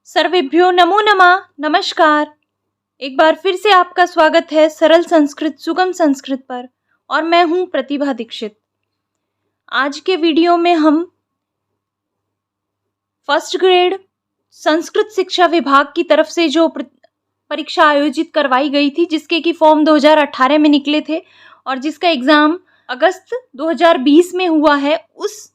सर्वेभ्यो नमो नमः। नमस्कार। एक बार फिर से आपका स्वागत है सरल संस्कृत सुगम संस्कृत पर और मैं हूं प्रतिभा दीक्षित। आज के वीडियो में हम फर्स्ट ग्रेड संस्कृत शिक्षा विभाग की तरफ से जो परीक्षा आयोजित करवाई गई थी, जिसके की फॉर्म 2018 में निकले थे और जिसका एग्ज़ाम अगस्त 2020 में हुआ है, उस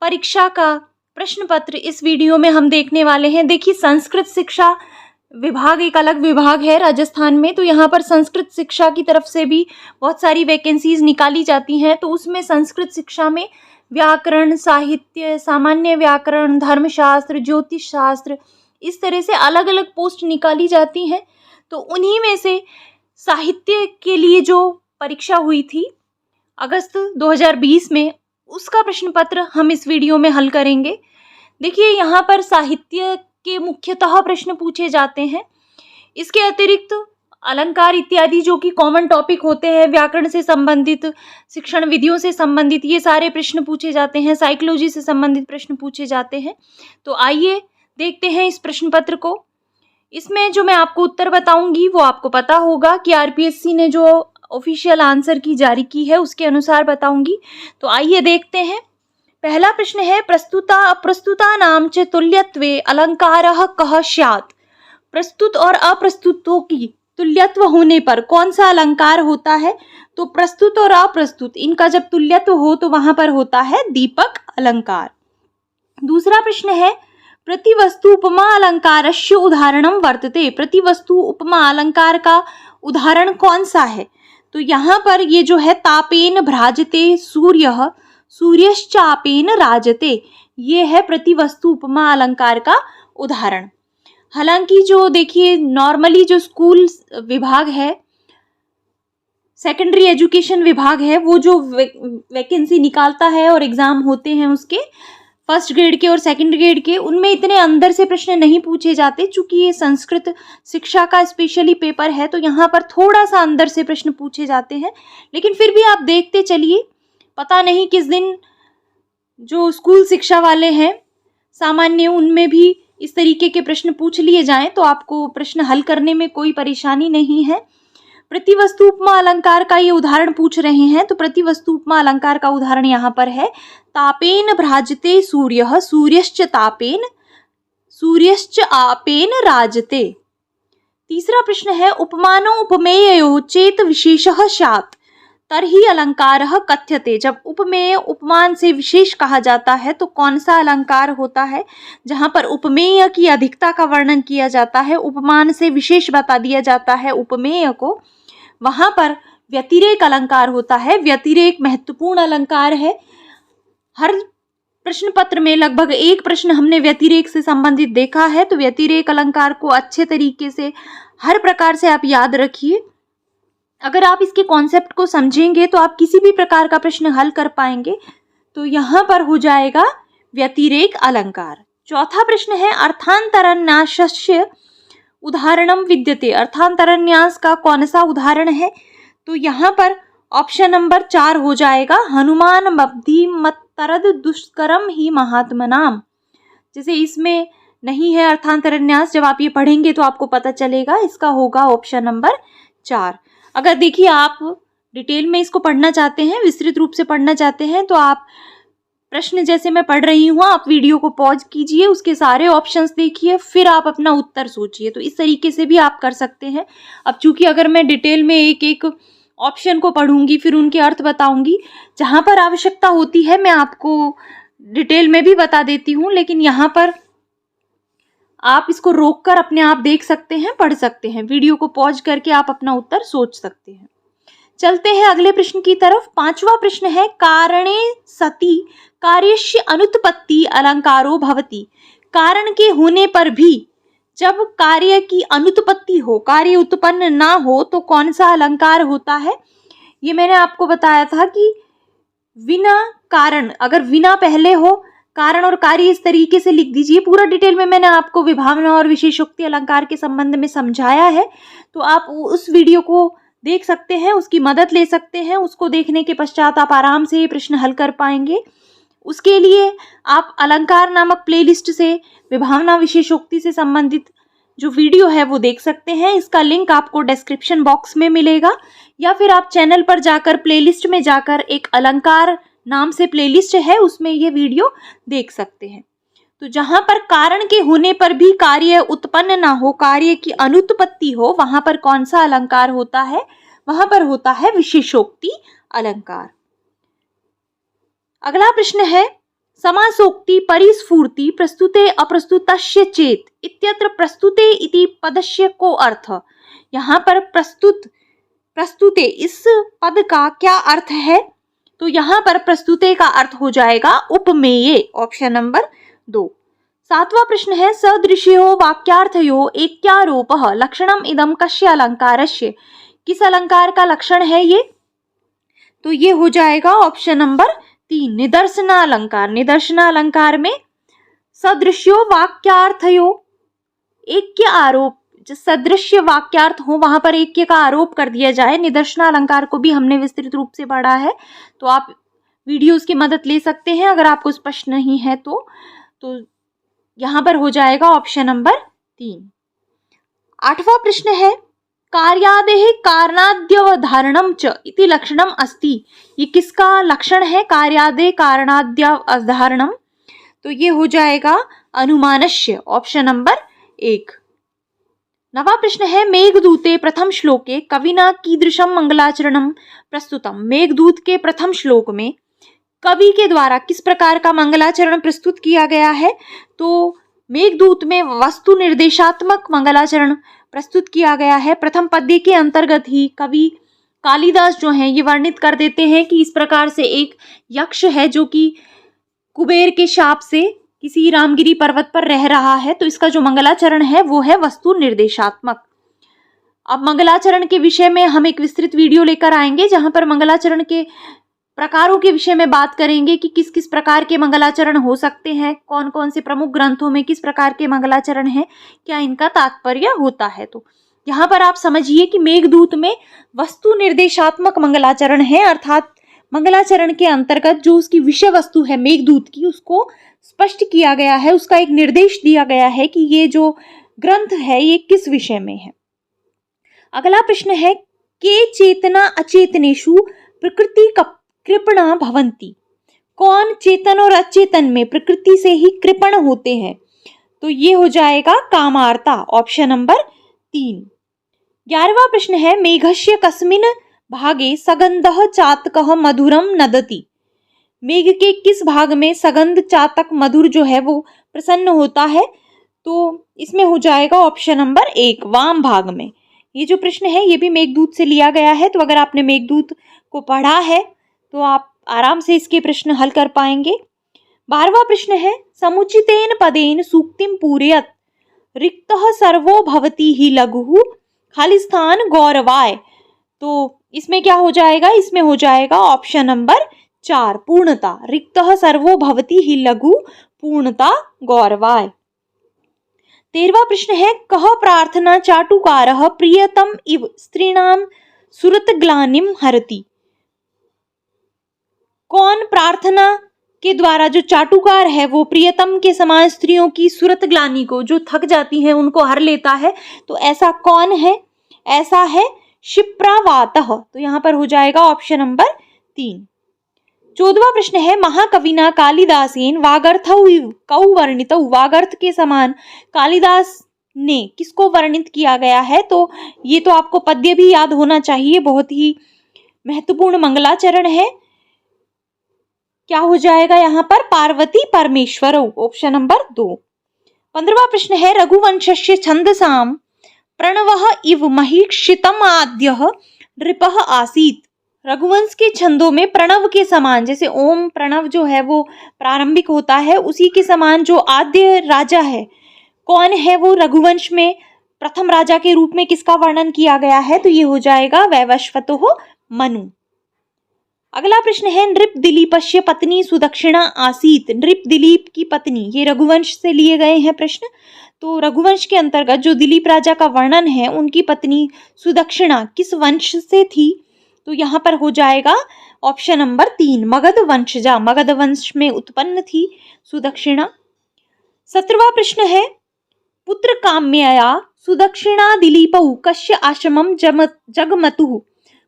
परीक्षा का प्रश्न पत्र इस वीडियो में हम देखने वाले हैं। देखिए, संस्कृत शिक्षा विभाग एक अलग विभाग है राजस्थान में, तो यहाँ पर संस्कृत शिक्षा की तरफ से भी बहुत सारी वैकेंसीज निकाली जाती हैं। तो उसमें संस्कृत शिक्षा में व्याकरण, साहित्य, सामान्य व्याकरण, धर्मशास्त्र, ज्योतिष शास्त्र, इस तरह से अलग अलग पोस्ट निकाली जाती हैं। तो उन्हीं में से साहित्य के लिए जो परीक्षा हुई थी अगस्त 2020 में, उसका प्रश्न पत्र हम इस वीडियो में हल करेंगे। देखिए, यहाँ पर साहित्य के मुख्यतः प्रश्न पूछे जाते हैं। इसके अतिरिक्त अलंकार इत्यादि जो कि कॉमन टॉपिक होते हैं, व्याकरण से संबंधित, शिक्षण विधियों से संबंधित, ये सारे प्रश्न पूछे जाते हैं। साइकोलॉजी से संबंधित प्रश्न पूछे जाते हैं। तो आइए देखते हैं इस प्रश्न पत्र को। इसमें जो मैं आपको उत्तर बताऊंगी वो आपको पता होगा कि आरपीएससी ने जो ऑफिशियल आंसर की जारी की है उसके अनुसार बताऊंगी। तो आइए देखते हैं। पहला प्रश्न है, प्रस्तुता अप्रस्तुता नाम च तुल्यत्वे अलंकारः कः स्यात्। प्रस्तुत और अप्रस्तुतों की तुल्यत्व होने पर कौन सा अलंकार होता है? तो प्रस्तुत और अप्रस्तुत, इनका जब तुल्यत्व हो तो वहां पर होता है दीपक अलंकार। दूसरा प्रश्न है, प्रतिवस्तु उपमा अलंकारस्य उदाहरणम वर्तते। प्रतिवस्तु उपमा अलंकार का उदाहरण कौन सा है? तो यहाँ पर ये जो है, तापेन भ्राजते सूर्यः सूर्यश्चापेन राजते, ये है प्रतिवस्तु उपमा अलंकार का उदाहरण। हालांकि जो देखिए नॉर्मली जो स्कूल विभाग है, सेकेंडरी एजुकेशन विभाग है, वो जो वैकेंसी निकालता है और एग्ज़ाम होते हैं उसके फर्स्ट ग्रेड के और सेकंड ग्रेड के, उनमें इतने अंदर से प्रश्न नहीं पूछे जाते। चूंकि ये संस्कृत शिक्षा का स्पेशली पेपर है तो यहाँ पर थोड़ा सा अंदर से प्रश्न पूछे जाते हैं, लेकिन फिर भी आप देखते चलिए। पता नहीं किस दिन जो स्कूल शिक्षा वाले हैं सामान्य, उनमें भी इस तरीके के प्रश्न पूछ लिए जाएं तो आपको प्रश्न हल करने में कोई परेशानी नहीं है। प्रतिवस्तु उपमा अलंकार का ये उदाहरण पूछ रहे हैं, तो प्रतिवस्तु उपमा अलंकार का उदाहरण यहाँ पर है, तापेन भ्राजते सूर्यः सूर्यश्च तापेन सूर्यश्च आपेन राजते। तीसरा प्रश्न है, उपमानो उपमेयो चेत विशेषः स्यात् तर्हि अलंकारः कथ्यते। जब उपमेय उपमान से विशेष कहा जाता है तो कौन सा अलंकार होता है? जहाँ पर उपमेय की अधिकता का वर्णन किया जाता है, उपमान से विशेष बता दिया जाता है उपमेय को, वहाँ पर व्यतिरेक अलंकार होता है। व्यतिरेक महत्वपूर्ण अलंकार है। हर प्रश्न पत्र में लगभग एक प्रश्न हमने व्यतिरेक से संबंधित देखा है, तो व्यतिरेक अलंकार को अच्छे तरीके से हर प्रकार से आप याद रखिए। अगर आप इसके कॉन्सेप्ट को समझेंगे तो आप किसी भी प्रकार का प्रश्न हल कर पाएंगे। तो यहाँ पर हो जाएगा व्यतिरेक अलंकार। चौथा प्रश्न है, अर्थांतरन्यासस्य उदाहरणम विद्यते। अर्थांतरन्यास का कौन सा उदाहरण है? तो यहाँ पर ऑप्शन नंबर 4 हो जाएगा, हनुमान मब्धि मत्तरद दुष्करम ही महात्मनाम। जैसे इसमें नहीं है अर्थांतरन्यास, जब आप ये पढ़ेंगे तो आपको पता चलेगा। इसका होगा ऑप्शन नंबर 4। अगर देखिए आप डिटेल में इसको पढ़ना चाहते हैं, विस्तृत रूप से पढ़ना चाहते हैं, तो आप प्रश्न जैसे मैं पढ़ रही हूँ, आप वीडियो को पॉज कीजिए, उसके सारे ऑप्शंस देखिए, फिर आप अपना उत्तर सोचिए। तो इस तरीके से भी आप कर सकते हैं। अब चूंकि अगर मैं डिटेल में एक एक ऑप्शन को पढ़ूंगी, फिर उनके अर्थ बताऊंगी, जहाँ पर आवश्यकता होती है मैं आपको डिटेल में भी बता देती हूँ, लेकिन यहाँ पर आप इसको रोककर अपने आप देख सकते हैं, पढ़ सकते हैं। वीडियो को पॉज करके आप अपना उत्तर सोच सकते हैं। चलते हैं अगले प्रश्न की तरफ। 5वां प्रश्न है, कारणे सति कार्यस्य अनुत्पत्ति अलंकारो भवति। कारण के होने पर भी जब कार्य की अनुत्पत्ति हो, कार्य उत्पन्न ना हो, तो कौन सा अलंकार होता है? ये मैंने आपको बताया था कि बिना कारण, अगर बिना पहले हो, कारण और कार्य इस तरीके से लिख दीजिए। पूरा डिटेल में मैंने आपको विभावना और विशेषोक्ति अलंकार के संबंध में समझाया है, तो आप उस वीडियो को देख सकते हैं, उसकी मदद ले सकते हैं। उसको देखने के पश्चात आप आराम से ये प्रश्न हल कर पाएंगे। उसके लिए आप अलंकार नामक प्लेलिस्ट से विभावना विशेषोक्ति से संबंधित जो वीडियो है वो देख सकते हैं। इसका लिंक आपको डिस्क्रिप्शन बॉक्स में मिलेगा, या फिर आप चैनल पर जाकर प्लेलिस्ट में जाकर एक अलंकार नाम से प्लेलिस्ट है, उसमें ये वीडियो देख सकते हैं। तो जहां पर कारण के होने पर भी कार्य उत्पन्न ना हो, कार्य की अनुत्पत्ति हो, वहां पर कौन सा अलंकार होता है? वहां पर होता है विशेषोक्ति अलंकार। अगला प्रश्न है समासोक्ति परिस्फूर्ति प्रस्तुते अप्रस्तुतस्य चेत इत्यत्र प्रस्तुते इति पदस्य को अर्थ। यहाँ पर प्रस्तुते इस पद का क्या अर्थ है? तो यहाँ पर प्रस्तुते का अर्थ हो जाएगा उपमेये, ऑप्शन नंबर 2। 7वां प्रश्न है सदृशयो वाक्यार्थयो एक्यारोपः लक्षणम इदम कस्य अलंकारस्य। किस अलंकार का लक्षण है ये? तो ये हो जाएगा ऑप्शन नंबर 3 निदर्शनालंकार। निदर्शनालंकार में सदृश्यो वाक्यार्थयो, ऐक्य आरोप, जो सदृश्य वाक्यार्थ हो वहां पर ऐक्य का आरोप कर दिया जाए। निदर्शनालंकार को भी हमने विस्तृत रूप से पढ़ा है, तो आप वीडियोस की मदद ले सकते हैं अगर आपको स्पष्ट नहीं है तो यहां पर हो जाएगा ऑप्शन नंबर 3। 8वां प्रश्न है कार्यादेः कारणाद्यवधारणं च इति लक्षणम अस्ति। ये किसका लक्षण है? कार्यादेः कारणाद्यवधारणम, तो ये हो जाएगा अनुमानस्य, ऑप्शन नंबर 1। 9वां प्रश्न है मेघदूते प्रथम श्लोके कविना कीदृशम मंगलाचरणम प्रस्तुतम। मेघदूत के प्रथम श्लोक में कवि के द्वारा किस प्रकार का मंगलाचरण प्रस्तुत किया गया है? तो मेघदूत में वस्तु निर्देशात्मक मंगलाचरण प्रस्तुत किया गया है। प्रथम पद्य के अंतर्गत ही कवि कालिदास जो हैं ये वर्णित कर देते हैं कि इस प्रकार से एक यक्ष है जो कि कुबेर के शाप से किसी रामगिरी पर्वत पर रह रहा है, तो इसका जो मंगलाचरण है वो है वस्तु निर्देशात्मक। अब मंगलाचरण के विषय में हम एक विस्तृत वीडियो लेकर आएंगे जहां पर मंगलाचरण के प्रकारों के विषय में बात करेंगे कि किस किस प्रकार के मंगलाचरण हो सकते हैं, कौन कौन से प्रमुख ग्रंथों में किस प्रकार के मंगलाचरण हैं, क्या इनका तात्पर्य होता है। तो यहाँ पर आप समझिए कि मेघदूत में वस्तु निर्देशात्मक मंगलाचरण है, अर्थात मंगलाचरण के अंतर्गत जो उसकी विषय वस्तु है मेघदूत की उसको स्पष्ट किया गया है, उसका एक निर्देश दिया गया है कि ये जो ग्रंथ है ये किस विषय में है। अगला प्रश्न है के चेतना अचेतनेषु प्रकृति कृपणा भवन्ति। कौन चेतन और अचेतन में प्रकृति से ही कृपण होते हैं? तो ये हो जाएगा कामार्ता, ऑप्शन नंबर 3। 11वां प्रश्न है मेघस्य कस्मिन् भागे सगंधः चातकः मधुरम नदति। मेघ के किस भाग में सगंध चातक मधुर जो है वो प्रसन्न होता है? तो इसमें हो जाएगा ऑप्शन नंबर 1 वाम भाग में। ये जो प्रश्न है ये भी मेघदूत से लिया गया है, तो अगर आपने मेघदूत को पढ़ा है तो आप आराम से इसके प्रश्न हल कर पाएंगे। 12वां प्रश्न है समुचितेन पदेन सूक्तिम पूरयत रिक्तः सर्वो भवति हि लघुः खाली स्थान गौरवाय। तो इसमें क्या हो जाएगा? इसमें हो जाएगा ऑप्शन नंबर 4 पूर्णता। रिक्तः सर्वो भवति हि लघु पूर्णता गौरवाय। 13वां प्रश्न है कः प्रार्थना चाटुकारः प्रियतम इव स्त्रीणां सुरतग्लानिम हरति। कौन प्रार्थना के द्वारा जो चाटुकार है वो प्रियतम के समान स्त्रियों की सुरत ग्लानि को, जो थक जाती हैं उनको हर लेता है, तो ऐसा कौन है? ऐसा है शिप्रावातः। तो यहाँ पर हो जाएगा ऑप्शन नंबर 3। 14वां प्रश्न है महाकविना कालिदासेन वागर्थौ कौ वर्णितौ। वागर्थ के समान कालिदास ने किसको वर्णित किया गया है? तो ये तो आपको पद्य भी याद होना चाहिए, बहुत ही महत्वपूर्ण मंगलाचरण है। क्या हो जाएगा यहाँ पर? पार्वती परमेश्वर, ऑप्शन नंबर 2। 15वां प्रश्न है रघुवंशस्य छंदसाम प्रणवः इव महीक्षितम आद्यः नृपः आसीत। रघुवंश के छंदों में प्रणव के समान, जैसे ओम प्रणव जो है वो प्रारंभिक होता है, उसी के समान जो आद्य राजा है कौन है वो रघुवंश में प्रथम राजा के रूप में किसका वर्णन किया गया है? तो ये हो जाएगा वैवस्वतः मनु। अगला प्रश्न है नृप दिलीपस्य पत्नी सुदक्षिणा आसीत। नृप दिलीप की पत्नी, ये रघुवंश से लिए गए हैं प्रश्न। तो रघुवंश के अंतर्गत जो दिलीप राजा का वर्णन है उनकी पत्नी सुदक्षिणा किस वंश से थी? तो यहाँ पर हो जाएगा ऑप्शन नंबर 3 मगध वंशजा। मगध वंश में उत्पन्न थी सुदक्षिणा। 17वां प्रश्न है पुत्र काम्यया सुदक्षिणा दिलीपौ कस्य आश्रमम जगमतुः।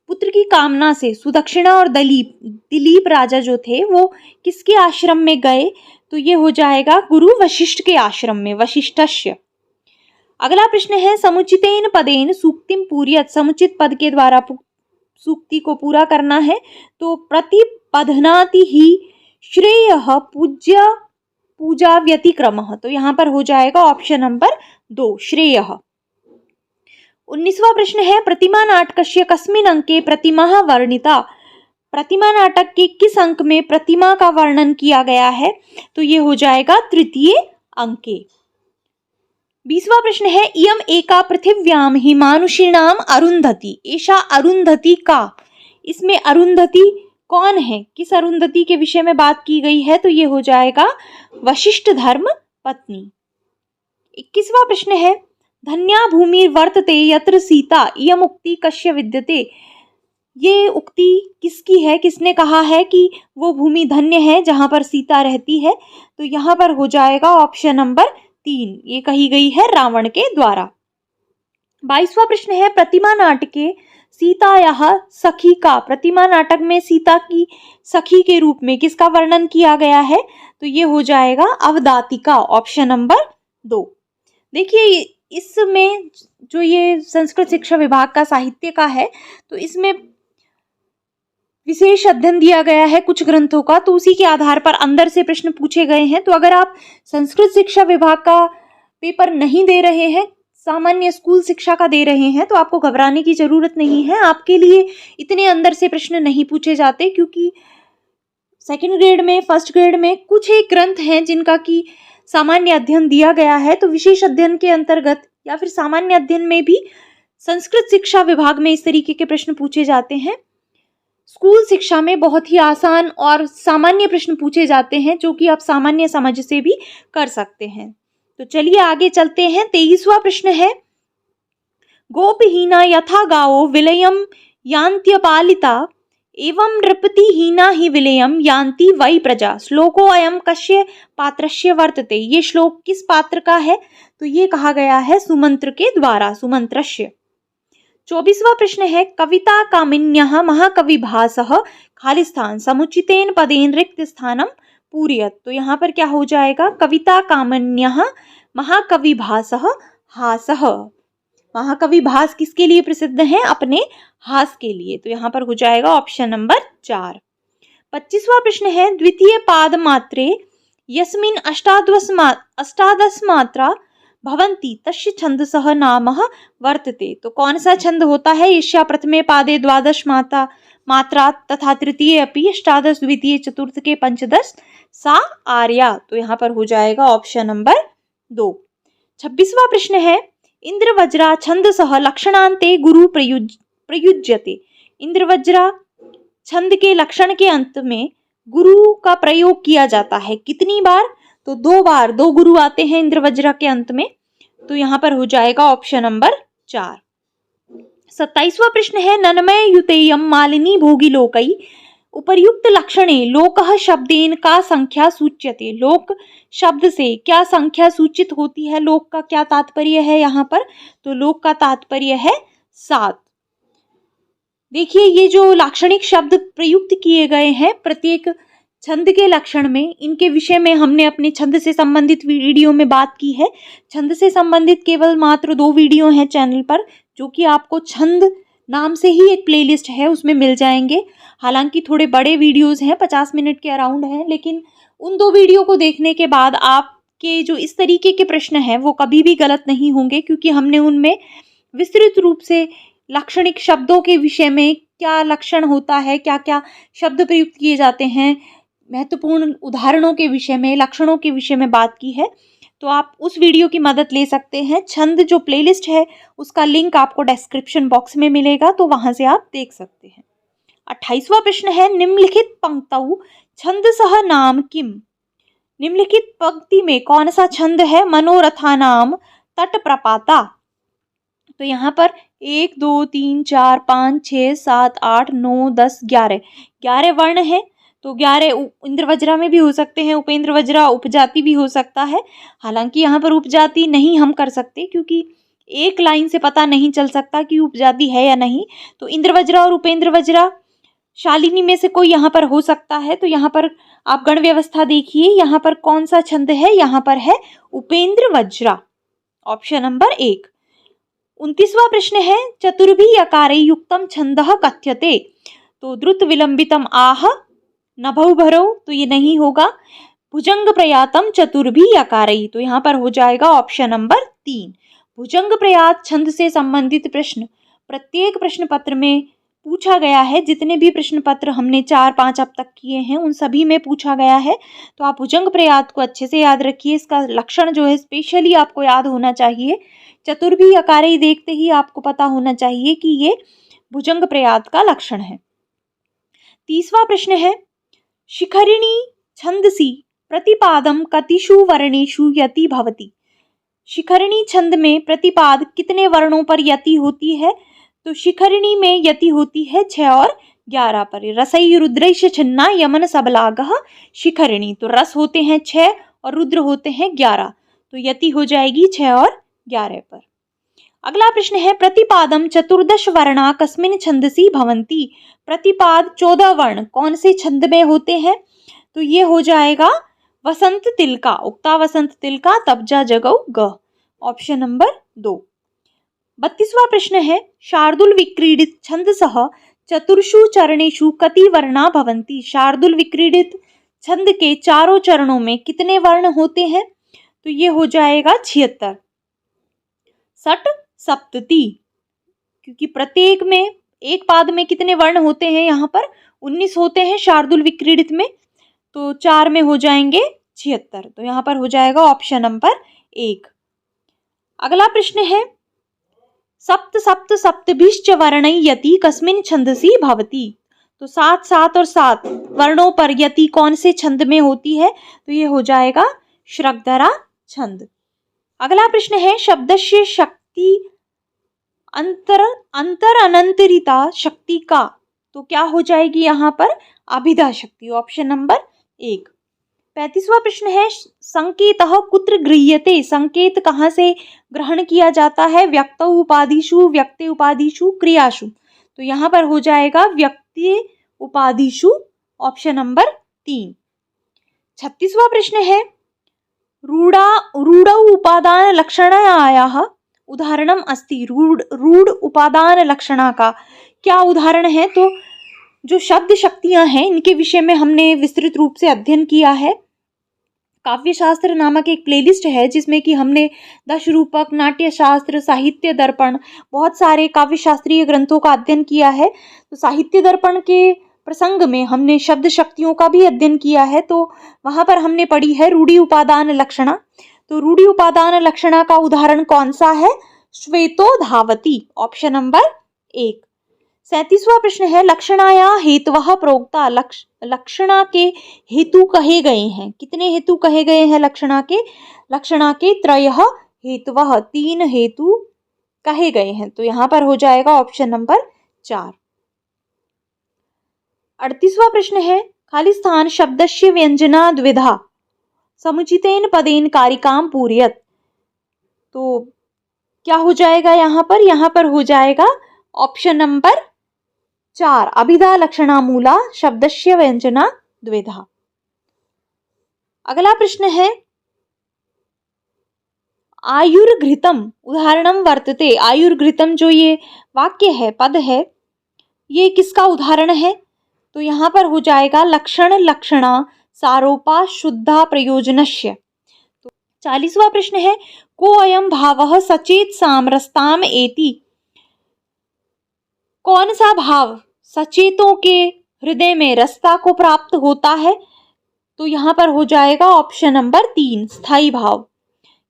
पुत्र की कामना से सुदक्षिणा और दिलीप राजा जो थे वो किसके आश्रम में गए, तो ये हो जाएगा गुरु वशिष्ठ के आश्रम में, वशिष्ठस्य। अगला प्रश्न है समुचितेन पदेन सूक्तिम पूरयत। समुचित पद के द्वारा सूक्ति को पूरा करना है, तो प्रतिपदनाति ही श्रेयः पूजा व्यतिक्रमः। तो यहाँ पर हो जाएगा ऑप्शन नंबर 2 श्रेयः। 19वां प्रश्न है प्रतिमा नाटकस्य कस्मिन् अंके प्रतिमा वर्णिता। प्रतिमा नाटक के किस अंक में प्रतिमा का वर्णन किया गया है, तो ये हो जाएगा तृतीय अंके। 20वां प्रश्न है इयम एका पृथिव्याम हिमानुषीणाम अरुंधति। एषा अरुंधति का। इसमें अरुंधति कौन है, किस अरुंधति के विषय में बात की गई है, तो ये हो जाएगा वशिष्ठ धर्म पत्नी। 21वां प्रश्न है धन्या भूमि वर्तते यत्र सीता इयम उक्ति कस्य विद्यते। ये उक्ति किसकी है, किसने कहा है कि वो भूमि धन्य है जहां पर सीता रहती है, तो यहाँ पर हो जाएगा ऑप्शन नंबर 3, ये कही गई है रावण के द्वारा। 22वां प्रश्न है प्रतिमा नाटके सीतायाः सखी का। प्रतिमा नाटक में सीता की सखी के रूप में किसका वर्णन किया गया है, तो ये हो जाएगा अवदातिका, ऑप्शन नंबर 2। देखिए इसमें जो ये संस्कृत शिक्षा विभाग का साहित्य का है, तो इसमें विशेष अध्ययन दिया गया है कुछ ग्रंथों का, तो उसी के आधार पर अंदर से प्रश्न पूछे गए हैं। तो अगर आप संस्कृत शिक्षा विभाग का पेपर नहीं दे रहे हैं, सामान्य स्कूल शिक्षा का दे रहे हैं, तो आपको घबराने की जरूरत नहीं है। आपके लिए इतने अंदर से प्रश्न नहीं पूछे जाते, क्योंकि सेकंड ग्रेड में, फर्स्ट ग्रेड में कुछ एक ग्रंथ हैं जिनका की सामान्य अध्ययन दिया गया है, तो विशेष अध्ययन के अंतर्गत या फिर सामान्य अध्ययन में भी संस्कृत शिक्षा विभाग में इस तरीके के प्रश्न पूछे जाते हैं। स्कूल शिक्षा में बहुत ही आसान और सामान्य प्रश्न पूछे जाते हैं, जो कि आप सामान्य समझ से भी कर सकते हैं। तो चलिए आगे चलते हैं। 23वां प्रश्न है गोपहीना यथा गावो विलयम यान्त्यपालिता एवं नृपतिहीना ही विलयम यान्ति वै प्रजा। श्लोको अयम कस्य पात्रस्य वर्तते। ये श्लोक किस पात्र का है, तो ये कहा गया है सुमंत्र के द्वारा, सुमंत्रस्य। 24वां प्रश्न है कविता कामिन्यः महाकवि भासः खाली स्थान समुचितेन पदेन रिक्त स्थानम पूरयत। तो यहाँ पर क्या हो जाएगा कविता कामिन्यः महाकवि भासः हासः। महाकवि भास किसके लिए प्रसिद्ध हैं, अपने हास के लिए, तो यहाँ पर हो जाएगा ऑप्शन नंबर 4। 25वां प्रश्न है द्वितीय पाद मात्रे यस्मिन् अष्टादश मात्रा भवन्ति तस्य छंदसः नामः वर्तते। तो कौन सा छंद होता है, यस्या प्रथमे पादे द्वादश मात्रा तथा तृतीय अपि अष्टादश, द्वितीय चतुर्थ के पंचदश सा आर्या। तो यहाँ पर हो जाएगा ऑप्शन नंबर 2। 26वां प्रश्न है इंद्रवज्रा छंदसः लक्षणान्ते गुरु प्रयुज्यते। इंद्रवज्रा छंद के लक्षण के अंत में गुरु का प्रयोग किया जाता है, कितनी बार, तो 2 बार, 2 गुरु आते हैं इंद्रवज्रा के अंत में, तो यहाँ पर हो जाएगा ऑप्शन नंबर 4। 27वां प्रश्न है ननमय युतेयम मालिनी भोगिलोकै उपर्युक्त लक्षणे लोकः शब्देन का संख्या सूच्यते। लोक शब्द से क्या संख्या सूचित होती है, लोक का क्या तात्पर्य है यहाँ पर, तो लोक का तात्पर्य है 7। देखिए ये जो लाक्षणिक शब्द प्रयुक्त किए गए हैं प्रत्येक छंद के लक्षण में, इनके विषय में हमने अपने छंद से संबंधित वीडियो में बात की है। छंद से संबंधित केवल मात्र 2 वीडियो हैं चैनल पर, जो कि आपको छंद नाम से ही एक प्लेलिस्ट है उसमें मिल जाएंगे। हालांकि थोड़े बड़े वीडियोस हैं, 50 मिनट के अराउंड हैं, लेकिन उन 2 वीडियो को देखने के बाद आपके जो इस तरीके के प्रश्न हैं वो कभी भी गलत नहीं होंगे, क्योंकि हमने उनमें विस्तृत रूप से लाक्षणिक शब्दों के विषय में क्या लक्षण होता है, क्या क्या शब्द प्रयुक्त किए जाते हैं, महत्वपूर्ण उदाहरणों के विषय में, लक्षणों के विषय में बात की है। तो आप उस वीडियो की मदद ले सकते हैं। छंद जो प्लेलिस्ट है उसका लिंक आपको डिस्क्रिप्शन बॉक्स में मिलेगा, तो वहां से आप देख सकते हैं। 28वां प्रश्न है निम्नलिखित पंक्तौ छंदसः नाम किम। निम्नलिखित पंक्ति में कौन सा छंद है, मनोरथानाम तट प्रपाता। तो यहाँ पर 1 2 3 4 5 6 7 8 9 10 11 वर्ण है, तो 11 इंद्रवज्रा में भी हो सकते हैं, उपेंद्र वज्रा उपजाति भी हो सकता है। हालांकि यहाँ पर उपजाति नहीं हम कर सकते क्योंकि एक लाइन से पता नहीं चल सकता कि उपजाति है या नहीं। तो इंद्रवज्रा और उपेंद्र वज्रा शालिनी में से कोई यहाँ पर हो सकता है। तो यहाँ पर आप गण व्यवस्था देखिए, यहाँ पर कौन सा छंद है, यहाँ पर है उपेंद्र वज्रा, ऑप्शन नंबर 1। 29वां प्रश्न है चतुर्भी यकारे युक्तम छंदः कथ्यते। तो द्रुत विलंबितम आह नभौ भरौ, तो ये नहीं होगा। भुजंग प्रयातम चतुर्भी यकारई, तो यहाँ पर हो जाएगा ऑप्शन नंबर 3। भुजंग प्रयात छंद से संबंधित प्रश्न प्रत्येक प्रश्न पत्र में पूछा गया है। जितने भी प्रश्न पत्र हमने 4-5 अब तक किए हैं उन सभी में पूछा गया है। तो आप भुजंग प्रयात को अच्छे से याद रखिए। इसका लक्षण जो है स्पेशली आपको याद होना चाहिए। चतुर्भी यकारई देखते ही आपको पता होना चाहिए कि ये भुजंग प्रयात का लक्षण है। 30वां प्रश्न है शिखरिणी छंदसी प्रतिपादम कतिषु वर्णेषु यति भवति। शिखरिणी छंद में प्रतिपाद कितने वर्णों पर यति होती है? तो शिखरिणी में यति होती है 6 और 11 पर। रसई रुद्रैश छिन्ना यमन सबलागः शिखरिणी, तो रस होते हैं 6 और रुद्र होते हैं 11, तो यति हो जाएगी 6 और 11 पर। अगला प्रश्न है प्रतिपादम चतुर्दश वर्णा कस्मिन् छंदसि भवन्ति। प्रतिपाद 14 वर्ण कौन से छंद में होते हैं? तो ये हो जाएगा वसंत तिलका, उक्ता वसंत तिलका तब्जा जगौ ग, ऑप्शन नंबर 2। 32वां प्रश्न है शार्दूल विक्रीडित छंदसः चतुर्षु चरणेषु कति वर्णा भवन्ति। शार्दूल विक्रीडित छंद के चारों चरणों में कितने वर्ण होते हैं? तो ये हो जाएगा 76। सट सप्तति, क्योंकि प्रत्येक में एक पाद में कितने वर्ण होते हैं? यहाँ पर 19 होते हैं शार्दूल विक्रीडित में, तो 4 में हो जाएंगे 76, तो यहाँ पर हो जाएगा ऑप्शन नंबर 1। अगला प्रश्न है सप्त सप्त सप्तभिश्च वर्णै यति कस्मिन् छंदसि भवति। तो 7 7 और 7 वर्णों पर यति कौन से छंद में होती है? तो ये हो जाएगा श्रगधरा छंद। अगला प्रश्न है शब्दस्य शक्ति अंतर अनंतरिता शक्ति का, तो क्या हो जाएगी यहाँ पर? अभिधा शक्ति, ऑप्शन नंबर 1। 35वां प्रश्न है संकेतः कुत्र गृह्यते। संकेत कहाँ से ग्रहण किया जाता है? व्यक्तौ उपाधिषु व्यक्ते उपाधिषु क्रियासु, तो यहाँ पर हो जाएगा व्यक्ति उपाधिषु, ऑप्शन नंबर 3। 36वां प्रश्न है रूढ़ौ उपादान लक्षणायाः उदाहरणम अस्ति। रूढ़ उपादान लक्षणा का क्या उदाहरण है? तो जो शब्द शक्तियां हैं इनके विषय में हमने विस्तृत रूप से अध्ययन किया है। काव्य शास्त्र नामक एक प्लेलिस्ट है जिसमें कि हमने दश रूपक, नाट्य शास्त्र, साहित्य दर्पण, बहुत सारे काव्य शास्त्रीय ग्रंथों का अध्ययन किया है। तो साहित्य दर्पण के प्रसंग में हमने शब्द शक्तियों का भी अध्ययन किया है, तो वहां पर हमने पढ़ी है रूढ़ि उपादान लक्षणा। तो रूढ़ि उपादान लक्षणा का उदाहरण कौन सा है? श्वेतो धावति, ऑप्शन नंबर 1। 37वां प्रश्न है लक्षणाया हेतवः प्रोक्ता। लक्षणा के हेतु कहे गए हैं। कितने हेतु कहे गए हैं लक्षणा के? लक्षणा के त्रयः हेतवः, 3 हेतु कहे गए हैं, तो यहाँ पर हो जाएगा ऑप्शन नंबर 4। 38वां प्रश्न है खाली स्थान शब्दस्य व्यंजना द्विधा समुचितेन पदेन कारिकाम पूरयत। तो क्या हो जाएगा यहाँ पर? यहाँ पर हो जाएगा ऑप्शन नंबर 4 अभिधा लक्षणामूला शब्दस्य व्यंजना द्विधा। अगला प्रश्न है आयुर्घृतम उदाहरणम वर्तते। आयुर्घृतम जो ये वाक्य है, पद है, ये किसका उदाहरण है? तो यहाँ पर हो जाएगा लक्षण लक्षणा सारोपा शुद्धा प्रयोजनस्य। तो 40वां प्रश्न है को अयम भावः सचेत सामरसताम एति। कौन सा भाव सचेतों के हृदय में रसता को प्राप्त होता है? तो यहाँ पर हो जाएगा ऑप्शन नंबर 3 स्थायी भाव।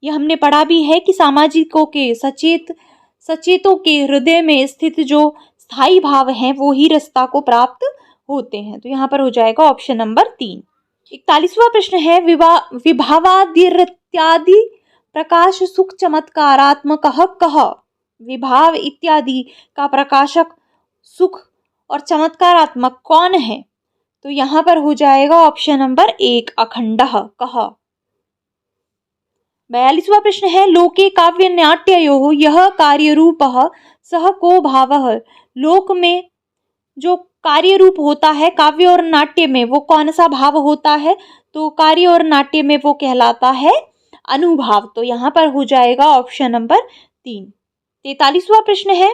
यह हमने पढ़ा भी है कि सामाजिकों के सचेतों के हृदय में स्थित जो स्थायी भाव हैं वो ही रसता को प्राप्त होते हैं, तो यहाँ पर हो जाएगा ऑप्शन नंबर 3। 41वां प्रश्न है विभावादित्यादि प्रकाश सुख चमत्कारात्मक कह। विभाव इत्यादि का प्रकाशक सुख और चमत्कारात्मक कौन है? तो यहाँ पर हो जाएगा ऑप्शन नंबर 1 अखंडः कः। 42वां प्रश्न है लोके काव्य नाट्ययोः यः कार्यरूपः सः को भावः। लोक में जो कार्य रूप होता है काव्य और नाट्य में वो कौन सा भाव होता है, तो कार्य और नाट्य में वो कहलाता है अनुभाव। तो यहाँ पर हो जाएगा ऑप्शन नंबर 3। 43वां प्रश्न है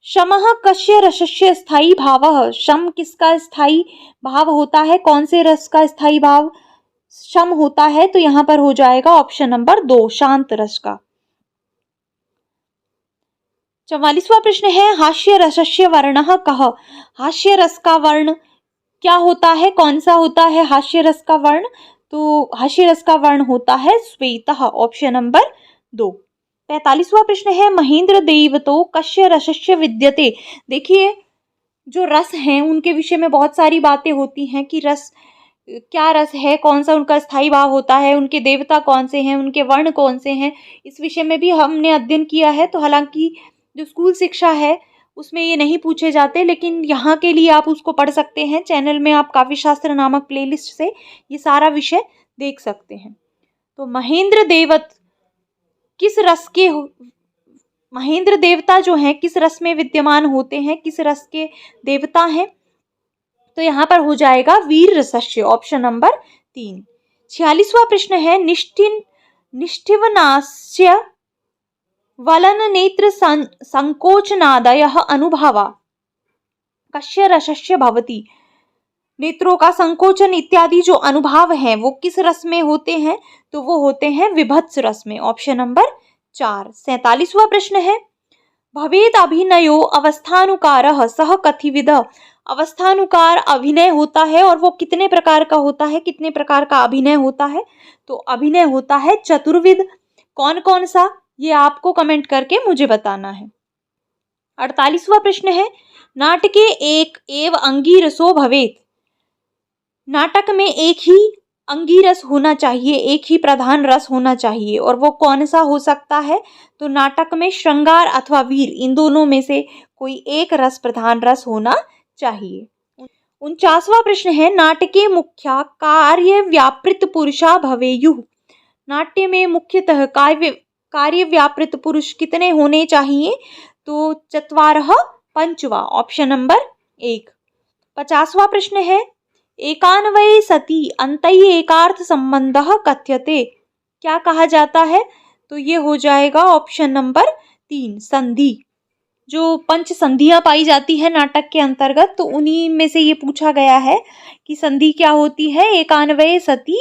शमः कस्य रसस्य स्थायी भावः। शम किसका स्थायी भाव होता है, कौन से रस का स्थायी भाव शम होता है, तो यहाँ पर हो जाएगा ऑप्शन नंबर 2 शांत रस का। 44वां प्रश्न है हास्य रसस्य वर्णः कः। हास्य रस का वर्ण क्या होता है, कौन सा होता है हास्य रस का वर्ण, तो हास्य रस का वर्ण होता है श्वेतः ऑप्शन नंबर 2। 45वां प्रश्न है महेंद्र देवतो कस्य रसस्य विद्यते। देखिए जो रस हैं उनके विषय में बहुत सारी बातें होती हैं कि रस क्या रस है, कौन सा उनका स्थायी भाव होता है, उनके देवता कौन से हैं, उनके वर्ण कौन से हैं, इस विषय में भी हमने अध्ययन किया है। तो हालांकि जो स्कूल शिक्षा है उसमें ये नहीं पूछे जाते, लेकिन यहाँ के लिए आप उसको पढ़ सकते हैं। चैनल में आप काव्य शास्त्र नामक प्लेलिस्ट से ये सारा विषय देख सकते हैं। तो महेंद्र देवत किस रस के महेंद्र देवता जो हैं किस रस में विद्यमान होते हैं, किस रस के देवता हैं, तो यहाँ पर हो जाएगा वीर रसस्य ऑप्शन नंबर 3। 46वां प्रश्न है निष्ठिवनास्य वलन नेत्र संकोचनादयः अनुभवा कस्य रसस्य भवति। नेत्रों का संकोचन इत्यादि जो अनुभव हैं वो किस रस में होते हैं, तो वो होते हैं विभत्स रस में ऑप्शन नंबर 4। 47वां प्रश्न है भवेद अभिनयो अवस्थानुकारः सः कथिविदः। अवस्थानुकार अभिनय होता है और वो कितने प्रकार का होता है, कितने प्रकार का अभिनय होता है, तो अभिनय होता है चतुर्विध। कौन कौन सा ये आपको कमेंट करके मुझे बताना है। 48वां प्रश्न है नाटके एक एव अंगीरसो भवेत्। नाटक में एक ही अंगीरस होना चाहिए, एक ही प्रधान रस होना चाहिए, और वो कौन सा हो सकता है, तो नाटक में श्रृंगार अथवा वीर इन दोनों में से कोई एक रस प्रधान रस होना चाहिए। 49वां प्रश्न है नाटके मुख्या कार्य व्यापृत पुरुषा भवेयुः। नाट्य में मुख्यतः कार्य व्यापृत पुरुष कितने होने चाहिए, तो 4 पंचवा ऑप्शन नंबर 1। 50वां प्रश्न है एकान्वये सति अंतैः एकार्थ संबंधः कथ्यते। क्या कहा जाता है, तो ये हो जाएगा ऑप्शन नंबर 3 संधि। जो पंच संधियां पाई जाती है नाटक के अंतर्गत, तो उन्हीं में से ये पूछा गया है कि संधि क्या होती है। एकान्वये सति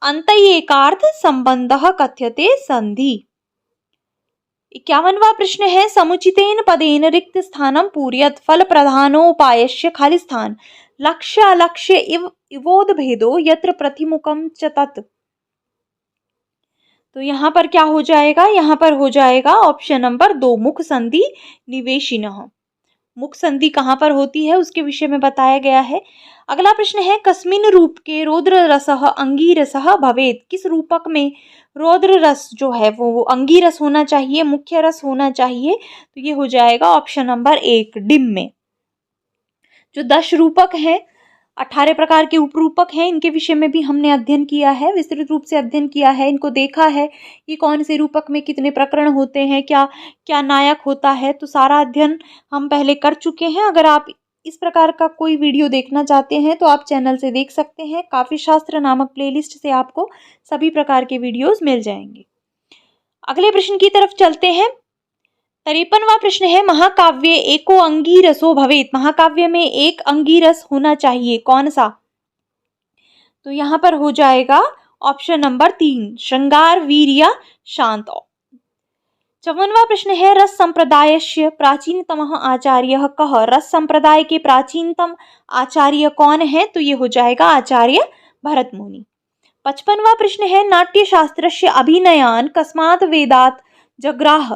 अंतैः एकार्थ संबंधः कथ्यते संधि। 51वां प्रश्न है समुचितेन पदेन रिक्त स्थानं पूरयत् फल प्रधानोपायस्य खाली स्थान लक्ष्य अलक्ष्य इवोद भेदो यत्र प्रतिमुखम च तत्। तो यहाँ पर क्या हो जाएगा, यहाँ पर हो जाएगा ऑप्शन नंबर 2 मुख संधि निवेशिनः। मुख संधि कहाँ पर होती है उसके विषय में बताया गया है। अगला प्रश्न है कस्मिन् रूप के रौद्र रसः अंगीरसः भवेत्। किस रूपक में रौद्र रस जो है वो अंगीरस होना चाहिए, मुख्य रस होना चाहिए, तो ये हो जाएगा ऑप्शन नंबर 1 डिम में। जो 10 रूपक हैं, 18 प्रकार के उपरूपक हैं, इनके विषय में भी हमने अध्ययन किया है, विस्तृत रूप से अध्ययन किया है, इनको देखा है कि कौन से रूपक में कितने प्रकरण होते हैं, क्या क्या नायक होता है, तो सारा अध्ययन हम पहले कर चुके हैं। अगर आप इस प्रकार का कोई वीडियो देखना चाहते हैं तो आप चैनल से देख सकते हैं। काव्य शास्त्र नामक प्लेलिस्ट से आपको सभी प्रकार के वीडियोस मिल जाएंगे। अगले प्रश्न की तरफ चलते हैं। 53वां प्रश्न है महाकाव्य एको अंगीरसो भवेत्। महाकाव्य में एक अंगीरस होना चाहिए, कौन सा, तो यहाँ पर हो जाएगा ऑप्शन नंबर 3 श्रृंगार वीर या शांत। 54वां प्रश्न है रस संप्रदायस्य प्राचीनतमः आचार्यः कः। रस संप्रदाय के प्राचीनतम आचार्य कौन है, तो ये हो जाएगा आचार्य भरत मुनि। 55वां प्रश्न है नाट्यशास्त्रस्य अभिनयान् कस्मात् वेदात् जग्राह।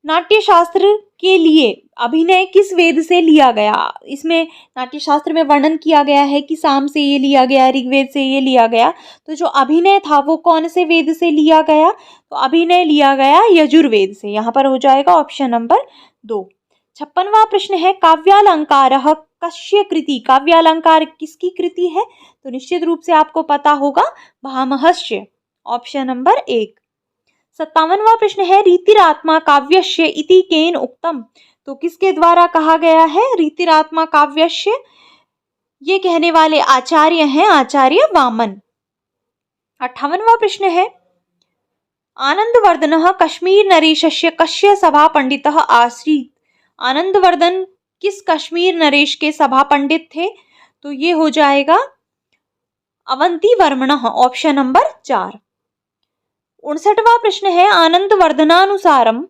नाट्यशास्त्र के लिए अभिनय किस वेद से लिया गया। इसमें नाट्यशास्त्र में वर्णन किया गया है कि साम से ये लिया गया, ऋग्वेद से ये लिया गया, तो जो अभिनय था वो कौन से वेद से लिया गया, तो अभिनय लिया गया यजुर्वेद से। यहाँ पर हो जाएगा ऑप्शन नंबर 2। 56वां प्रश्न है काव्यालंकारः कस्य कृति। काव्यालंकार किसकी कृति है? तो निश्चित रूप से आपको पता होगा भामहस्य, ऑप्शन नंबर 1। 57वां प्रश्न है रीतिरात्मा काव्यस्य इति केन उक्तम। तो किसके द्वारा कहा गया है रीतिरात्मा काव्यस्य? ये कहने वाले आचार्य हैं आचार्य वामन। 58वां प्रश्न है आनंदवर्धनः कश्मीर नरेशस्य कस्य सभा पंडितः आसीत्। आनंदवर्धन किस कश्मीर नरेश के सभा पंडित थे? तो ये हो जाएगा अवंतिवर्मणः, ऑप्शन नंबर 4। 59वां प्रश्न है आनंदवर्धनानुसारम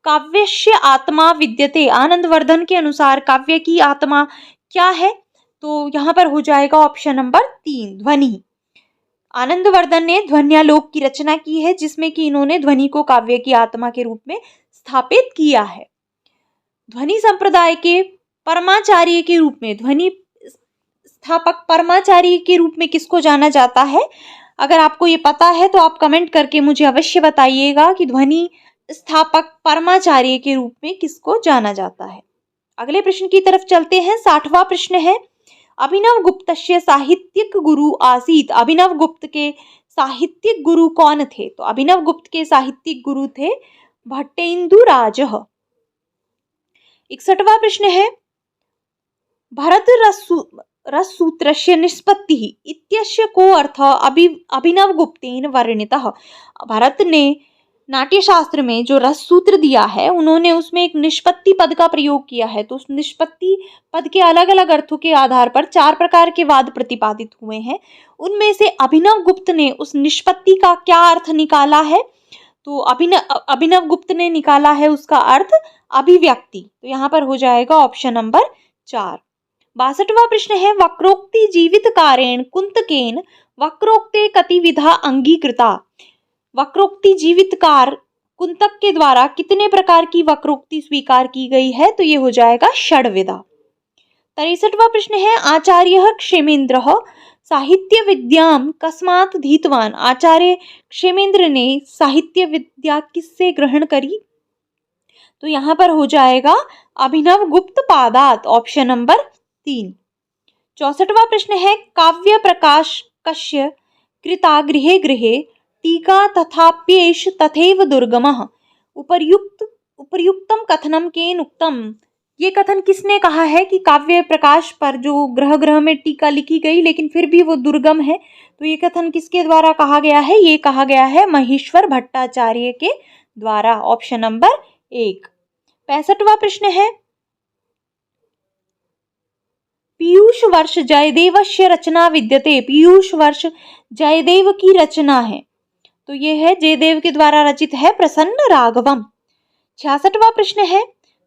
काव्यस्य आत्मा विद्यते। आनंदवर्धन के अनुसार काव्य की आत्मा क्या है? तो यहाँ पर हो जाएगा ऑप्शन नंबर 3 ध्वनि। आनंदवर्धन ने ध्वन्यालोक की रचना की है जिसमें कि इन्होंने ध्वनि को काव्य की आत्मा के रूप में स्थापित किया है। ध्वनि संप्रदाय के परमाचार्य के रूप में, ध्वनि स्थापक परमाचार्य के रूप में किसको जाना जाता है? अगर आपको ये पता है तो आप कमेंट करके मुझे अवश्य बताइएगा कि ध्वनि स्थापक परमाचार्य के रूप में किसको जाना जाता है। अगले प्रश्न की तरफ चलते हैं। 60वां प्रश्न है अभिनव गुप्तस्य साहित्यिक गुरु आसीत्। अभिनव गुप्त के साहित्यिक गुरु कौन थे? तो अभिनव गुप्त के साहित्यिक गुरु थे भट्टेन्दुराजः। 61वां प्रश्न है भरत रससूत्रस्य निष्पत्तिः इत्यस्य को अर्थ अभिनव गुप्तेन वर्णितः। भरत ने नाट्यशास्त्र में जो रस सूत्र दिया है उन्होंने उसमें एक निष्पत्ति पद का प्रयोग किया है। तो उस निष्पत्ति पद के अलग अलग अर्थों के आधार पर 4 प्रकार के वाद प्रतिपादित हुए हैं। उनमें से अभिनव गुप्त ने उस निष्पत्ति का क्या अर्थ निकाला है? तो अभिनव गुप्त ने निकाला है उसका अर्थ अभिव्यक्ति। तो यहाँ पर हो जाएगा ऑप्शन नंबर 4। 62वां प्रश्न है वक्रोक्ति जीवितकारेण कुंतकेन वक्रोक्ते कतिविधा अंगीकृता। वक्रोक्ति जीवितकार कुंतक के द्वारा कितने प्रकार की वक्रोक्ति स्वीकार की गई है? तो ये हो जाएगा षड्विधा। 63वां प्रश्न है आचार्य क्षेमेंद्रः साहित्य विद्याम कस्मात् धीतवान। आचार्य क्षेमेंद्र ने साहित्य विद्या किससे ग्रहण करी? तो यहाँ पर हो जाएगा अभिनव गुप्त पादात, ऑप्शन नंबर 3। 64वां प्रश्न है काव्य प्रकाश कस्य कृता गृहे गृहे टीका तथाप्येष तथैव दुर्गमः। उपर्युक्तम कथनम केन उक्तम। ये कथन किसने कहा है कि काव्य प्रकाश पर जो ग्रह ग्रह में टीका लिखी गई लेकिन फिर भी वो दुर्गम है? तो ये कथन किसके द्वारा कहा गया है? ये कहा गया है महेश्वर भट्टाचार्य के द्वारा, ऑप्शन नंबर 1। 65वां प्रश्न है पीयूष वर्ष जयदेवस्य रचना विद्यते। पीयूष वर्ष जयदेव की रचना है, तो ये है जयदेव के द्वारा रचित है प्रसन्न राघवम। 66वां प्रश्न है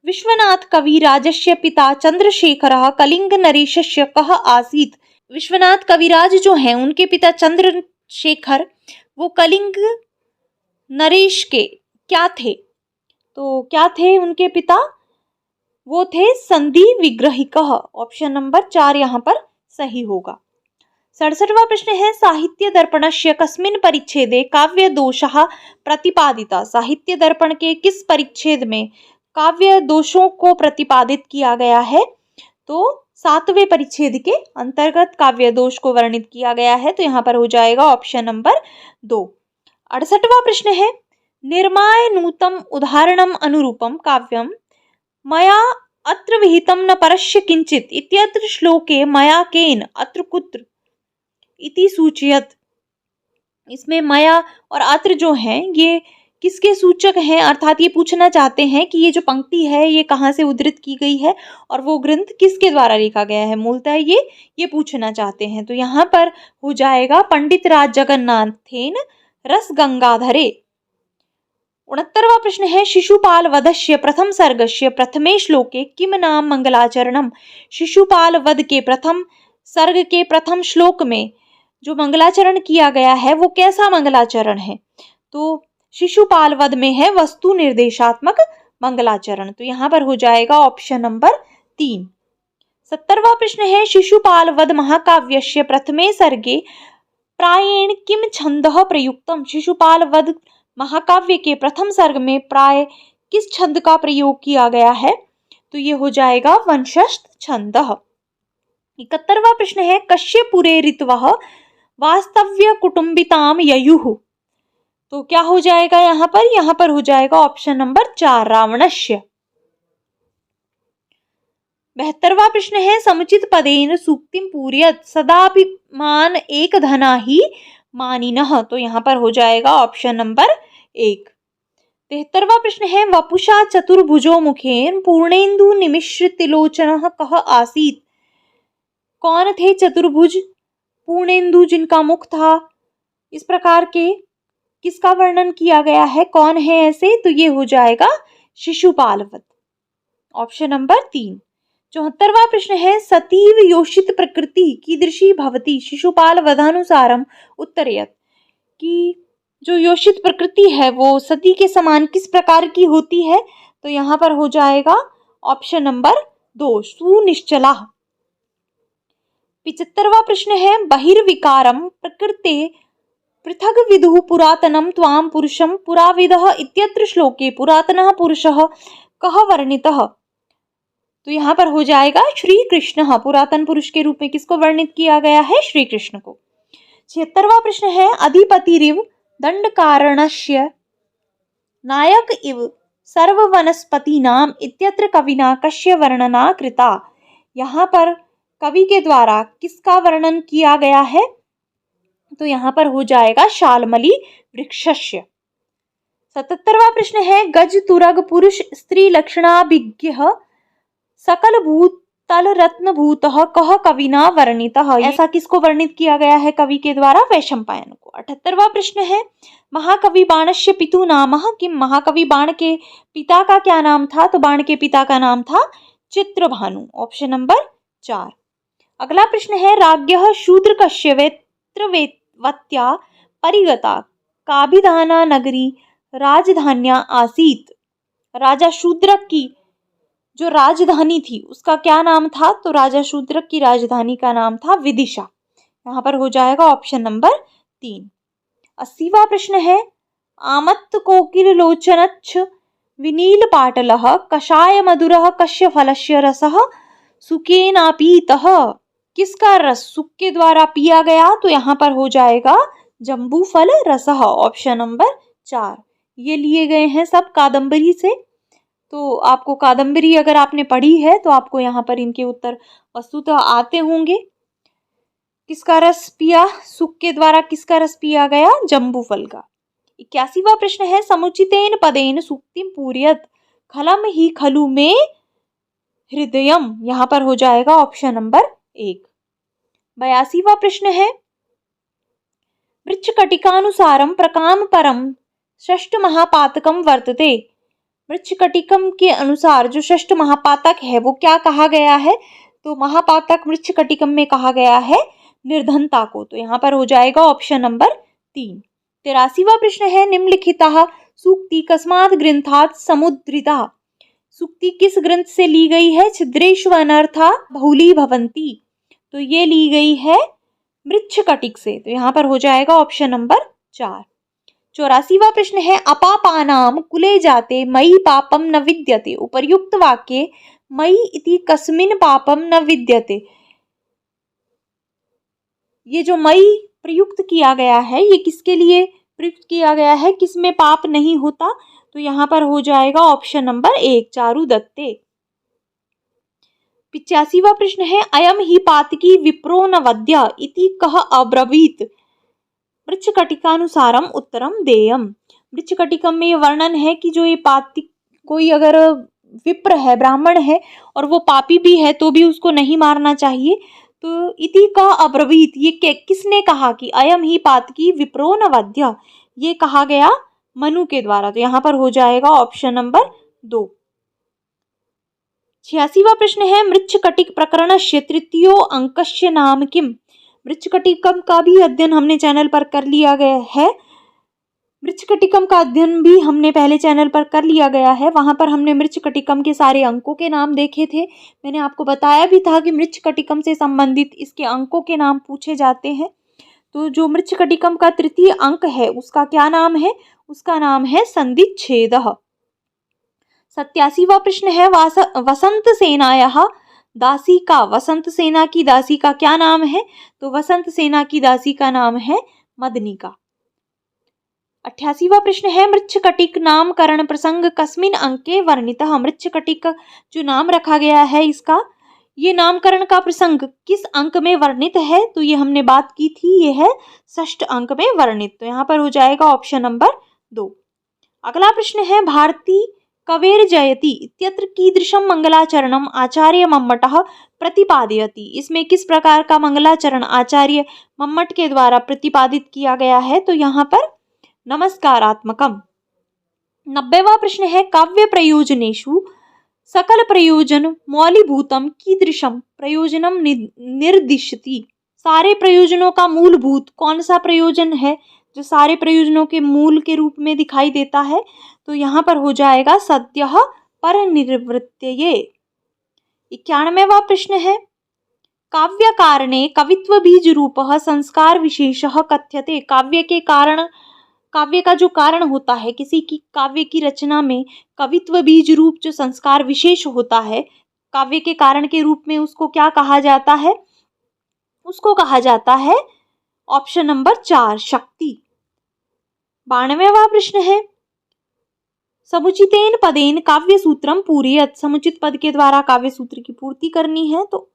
विश्वनाथ कविराजस्य पिता चंद्रशेखरः कलिंग नरेशस्य कः आसीत्। विश्वनाथ कविराज जो हैं उनके पिता चंद्रशेखर वो कलिंग नरेश के क्या थे? तो क्या थे उनके पिता? वो थे संधि विग्रहिकः, ऑप्शन नंबर 4 यहाँ पर सही होगा। 67वां प्रश्न है साहित्य दर्पणस्य कस्मिन् परिच्छेदे काव्य दोषः प्रतिपादिता। साहित्य दर्पण के किस परिच्छेद में काव्य दोषों को प्रतिपादित किया गया है? तो 7वें परिच्छेद के अंतर्गत काव्य दोष को वर्णित किया गया है। तो यहाँ पर हो जाएगा ऑप्शन नंबर 2। 68वां प्रश्न है निर्माय नूतम उदाहरणम अनुरूपम काव्यम मया अत्र विहितम न परस्य किंचित इत्यत्र श्लोके मया केन अत्र कुत्र इति सूचयत। इसमें मया और अत्र जो हैं ये किसके सूचक हैं? अर्थात ये पूछना चाहते हैं कि ये जो पंक्ति है ये कहाँ से उद्धृत की गई है और वो ग्रंथ किसके द्वारा लिखा गया है। मूलतः ये पूछना चाहते हैं। तो यहाँ पर हो जाएगा पंडित राज जगन्नाथेन रस गंगाधरे। 69वां प्रश्न है शिशुपाल वधस्य प्रथम सर्गस्य प्रथमे श्लोके किम नाम मंगलाचरणम। शिशुपाल वध के प्रथम सर्ग के प्रथम श्लोक में जो मंगलाचरण किया गया है वो कैसा मंगलाचरण है? तो शिशुपाल वध में है वस्तु निर्देशात्मक मंगलाचरण। तो यहाँ पर हो जाएगा ऑप्शन नंबर 3। 70वां प्रश्न है शिशुपाल वध महाकाव्यस्य प्रथमे सर्गे प्रायेण किम छंदः प्रयुक्तम। शिशुपाल वध महाकाव्य के प्रथम सर्ग में प्राय किस छंद का प्रयोग किया गया है? तो ये हो जाएगा वंशस्थ छंदः। 71वां प्रश्न है कश्यपुरे ऋतवः वास्तव्य कुटुंबिताम ययुः। तो क्या हो जाएगा यहाँ पर हो जाएगा ऑप्शन नंबर 4 रावणस्य। 72वां प्रश्न है समुचित पदेन सूक्तिम पूरयत सदाभिमान एक धना ही मानिनः। तो यहाँ पर हो जाएगा ऑप्शन नंबर 1। 73वां प्रश्न है वपुषा चतुर्भुजो मुखेन पूर्णेन्दु निमिश्र तिलोचनः कः आसीत्। कौन थे चतुर्भुज पूर्णेन्दु जिनका मुख था इस प्रकार के, किसका वर्णन किया गया है, कौन है ऐसे, तो ये हो जाएगा शिशुपालवत, ऑप्शन नंबर 3। 74वां प्रश्न है सतीव योषित प्रकृति कीदृशी भवति शिशुपाल वधानुसारम उत्तरयत। कि जो योषित प्रकृति है वो सती के समान किस प्रकार की होती है, तो यहाँ पर हो जाएगा ऑप्शन नंबर 2 सुनिश्चला। 75वां प्रश्न है बहिर्विकारम प्रकृते पृथग विदुः पुरातनम त्वाम पुरुषम पुराविदः इत्यत्र श्लोके पुरातनः पुरुषः कः वर्णितः। तो यहाँ पर हो जाएगा श्री कृष्ण, पुरातन पुरुष के रूप में किसको वर्णित किया गया है, श्री कृष्ण को। 76वां प्रश्न है अधिपतिरिव दंड कारणस्य नायक इव सर्व वनस्पतीनाम इत्यत्र कविना कस्य वर्णना कृता। यहाँ पर कवि के द्वारा किसका वर्णन किया गया है, तो यहाँ पर हो जाएगा शाल्मली वृक्षस्य। 77वां प्रश्न है गज तुरग पुरुष स्त्री लक्षणाभिज्ञ सकल भूत तल रत्न भूतः कः कविना वर्णितः। ऐसा किसको वर्णित किया गया है कवि के द्वारा, वैशंपायन को। 78वां प्रश्न है महाकवि बाणस्य पितु नामः किम। महाकवि बाण के पिता का क्या नाम था, तो बाण के पिता का नाम था चित्रभानु, ऑप्शन नंबर 4। अगला प्रश्न है राज्ञः शूद्रकस्य वेत्रवत्या परिगता काभिधाना नगरी राजधान्या आसीत। राजा शूद्रक की जो राजधानी थी उसका क्या नाम था, तो राजा शूद्रक की राजधानी का नाम था विदिशा। यहाँ पर हो जाएगा ऑप्शन नंबर 3। 80वां प्रश्न है आमत्त कोकिल लोचनच्छ विनील पाटलः कषाय मधुरः कस्य फलस्य रसः सुकेनापीतः। किसका रस सुक के द्वारा पिया गया, तो यहाँ पर हो जाएगा जम्बू फल रसः, ऑप्शन नंबर 4। ये लिए गए हैं सब कादम्बरी से, तो आपको कादम्बरी अगर आपने पढ़ी है तो आपको यहाँ पर इनके उत्तर वस्तुतः आते होंगे। किसका रस पिया, सुक के द्वारा किसका रस पिया गया, जम्बू फल का। 81वां प्रश्न है समुचितेन पदेन सूक्तिम पूरयत खलम ही खलु में हृदयम। यहाँ पर हो जाएगा ऑप्शन नंबर 1। 82वां प्रश्न है मृच्छकटिकानुसारम प्रकाम परम षष्ठ महापातकम वर्तते। मृच्छकटिकम के अनुसार जो षष्ठ महापातक है वो क्या कहा गया है, तो महापातक मृच्छकटिकम में कहा गया है निर्धनता को, तो यहाँ पर हो जाएगा ऑप्शन नंबर 3। 83वां प्रश्न है निम्नलिखितः सूक्ति कस्मात् ग्रंथात् समुद्रिता। सूक्ति किस ग्रंथ से ली गई है, छिद्रेषु अनर्था बहुली भवन्ति, तो ये ली गई है मृच्छकटिक से, तो यहाँ पर हो जाएगा ऑप्शन नंबर 4। 84वां प्रश्न है अपापानाम कुले जाते मयि पापम न विद्यते। उपर्युक्त वाक्ये मयि इति कस्मिन् पापम न विद्यते। ये जो मयि प्रयुक्त किया गया है ये किसके लिए प्रयुक्त किया गया है, किसमें पाप नहीं होता, तो यहाँ पर हो जाएगा ऑप्शन नंबर 1 चारु दत्ते। 85वां प्रश्न है अयम ही पातकी विप्रो न वद्य इति कः अब्रवीत। मृच्छकटिकानुसारम उत्तरम देयम। मृच्छकटिकम में ये वर्णन है कि जो ये पातिक कोई अगर विप्र है, ब्राह्मण है और वो पापी भी है तो भी उसको नहीं मारना चाहिए। तो इति का अब्रवीत ये किसने कहा कि अयम ही पातकी विप्रो न वध्य, ये कहा गया मनु के द्वारा, तो यहाँ पर हो जाएगा ऑप्शन नंबर 2। 86वां प्रश्न है मृच्छकटिक प्रकरणस्य तृतीयो अंकस्य नाम किम। मृच्छकटिकम का भी अध्ययन हमने चैनल पर कर लिया गया है। मृच्छकटिकम का अध्ययन भी हमने पहले चैनल पर कर लिया गया है। वहां पर हमने मृच्छकटिकम के सारे अंकों के नाम देखे थे। मैंने आपको बताया भी था कि मृच्छकटिकम से संबंधित इसके अंकों के नाम पूछे जाते हैं। तो जो मृच्छकटिकम का तृतीय अंक है उसका क्या नाम है, उसका नाम है संधिच्छेदः। 87वां प्रश्न है वसंत सेनायाः दासी का, वसंत सेना की दासी का क्या नाम है? तो वसंत सेना की दासी का नाम है मदनिका। 88वां प्रश्न है मृच्छकटिक नामकरण प्रसंग कस्मिन् अंके वर्णितः। मृच्छकटिक जो नाम रखा गया है इसका, ये नामकरण का प्रसंग किस अंक में वर्णित है? तो ये हमने बात की थी, ये है 6ठ अंक में वर्णित। तो यहाँ पर हो जाएगा ऑप्शन नंबर 2। अगला प्रश्न है भारती कवेर जयति इत्यत्र कीदृशं मंगलाचरणम आचार्य मम्मटः प्रतिपादयति। इसमें किस प्रकार का मंगलाचरण आचार्य मम्मट के द्वारा प्रतिपादित किया गया है? तो यहाँ पर नमस्कारात्मकम। 90वां प्रश्न है काव्य प्रयोजनेषु सकल प्रयोजन मौलिभूतम कीदृशम प्रयोजनम निर्दिशति। सारे प्रयोजनों का मूलभूत कौन सा प्रयोजन है जो सारे प्रयोजनों के मूल के रूप में दिखाई देता है? तो यहाँ पर हो जाएगा सद्यः परनिर्वृत्तये। 91वां प्रश्न है काव्य कारणे कवित्व बीज रूपः संस्कार विशेषः कथ्यते। काव्य के कारण, काव्य का जो कारण होता है, किसी की काव्य की रचना में कवित्व बीज रूप जो संस्कार विशेष होता है काव्य के कारण के रूप में, उसको क्या कहा जाता है? उसको कहा जाता है ऑप्शन नंबर 4 शक्ति। 92वां प्रश्न है समुचितेन पदेन काव्य सूत्रम पूरयत। समुचित पद के द्वारा काव्य सूत्र की पूर्ति करनी है। तो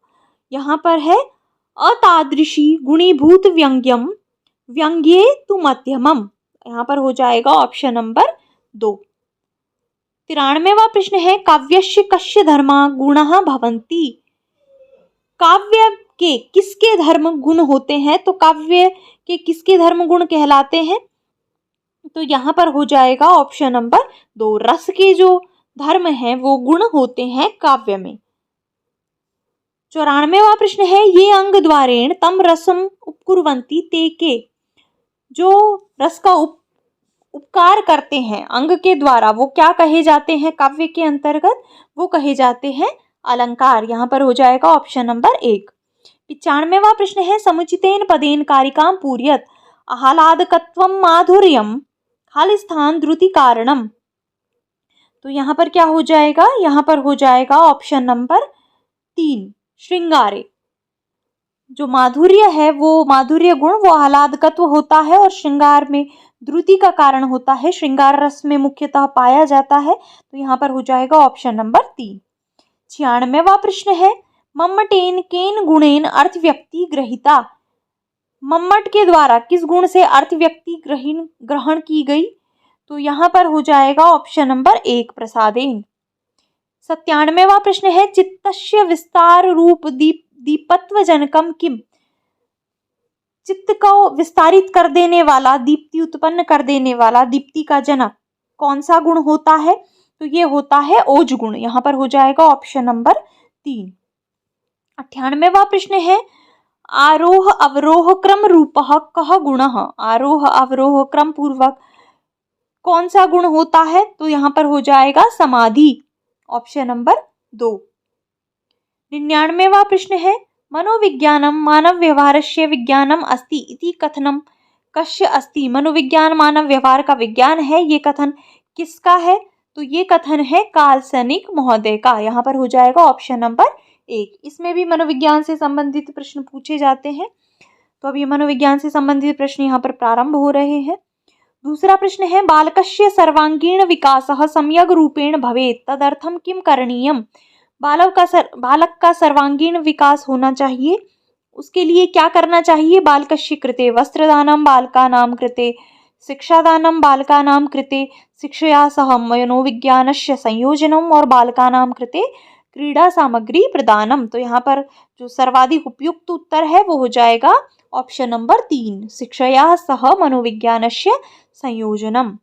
यहाँ पर है अतादृशी गुणीभूत व्यंग्यम व्यंग्ये तु मध्यमम। यहाँ पर हो जाएगा ऑप्शन नंबर 2। 93वां प्रश्न है काव्यस्य कस्य धर्मा गुणः भवन्ति। काव्य के किसके धर्म गुण होते हैं? तो काव्य के किसके धर्म गुण कहलाते हैं? तो यहाँ पर हो जाएगा ऑप्शन नंबर 2 रस के जो धर्म हैं वो गुण होते हैं काव्य में। 94वां प्रश्न है ये अंग द्वारेण तम रसम उपकुर्वन्ति ते के। जो रस का उपकार करते हैं अंग के द्वारा वो क्या कहे जाते हैं काव्य के अंतर्गत? वो कहे जाते हैं अलंकार। यहाँ पर हो जाएगा ऑप्शन नंबर 1। 95वां प्रश्न है समुचितेन पदेन कारिकां पूरयत आह्लादकत्वं माधुर्यम खालिस्थान द्रुति कारणम। तो यहाँ पर क्या हो जाएगा? यहाँ पर हो जाएगा ऑप्शन नंबर 3 श्रृंगारे। जो माधुर्य है वो माधुर्य गुण वो आह्लादकत्व होता है और श्रृंगार में द्रुति का कारण होता है, श्रृंगार रस में मुख्यतः पाया जाता है। तो यहाँ पर हो जाएगा ऑप्शन नंबर 3। 96वां प्रश्न है मम्मटेन केन गुणेन अर्थ व्यक्ति ग्रहिता। मम्मट के द्वारा किस गुण से अर्थ व्यक्ति ग्रहण की गई? तो यहाँ पर हो जाएगा ऑप्शन नंबर 1 प्रसादेन। 97वां प्रश्न है चित्तस्य विस्तार रूप दीपत्व जनकम किम। चित्त को विस्तारित कर देने वाला, दीप्ति उत्पन्न कर देने वाला, दीप्ति का जनक कौन सा गुण होता है? तो ये होता है ओज गुण। यहाँ पर हो जाएगा ऑप्शन नंबर 3। 98वां प्रश्न है आरोह अवरोह क्रम रूपः कः गुणः। आरोह अवरोह क्रम पूर्वक कौन सा गुण होता है? तो यहाँ पर हो जाएगा समाधि, ऑप्शन नंबर 2। 99वां प्रश्न है मनोविज्ञानम मानव व्यवहारस्य विज्ञानम अस्ति इति कथनम कस्य अस्ति। मनोविज्ञान मानव व्यवहार का विज्ञान है, ये कथन किसका है? तो ये कथन है काल्सनिक महोदय का। यहाँ पर हो जाएगा ऑप्शन नंबर 1। इसमें भी मनोविज्ञान से संबंधित प्रश्न पूछे जाते हैं। तो अब ये मनोविज्ञान से संबंधित प्रश्न यहाँ पर प्रारंभ हो रहे हैं। दूसरा प्रश्न है बालकस्य सर्वांगीण विकासः सम्यग् रूपेण भवेत् तदर्थं किं करणीयम्। बालक का सर्वांगीण विकास होना चाहिए, उसके लिए क्या करना चाहिए? बालकस्य कृते वस्त्रदानं बालकानां कृते शिक्षादानं बालकानां कृते शिक्षया सह मनोविज्ञानस्य संयोजनम् और बालकानां कृते क्रीडा सामग्री प्रदानम। तो यहाँ पर जो सर्वाधिक उपयुक्त उत्तर है वो हो जाएगा ऑप्शन नंबर 3 शिक्षया सह मनोविज्ञानस्य संयोजनम।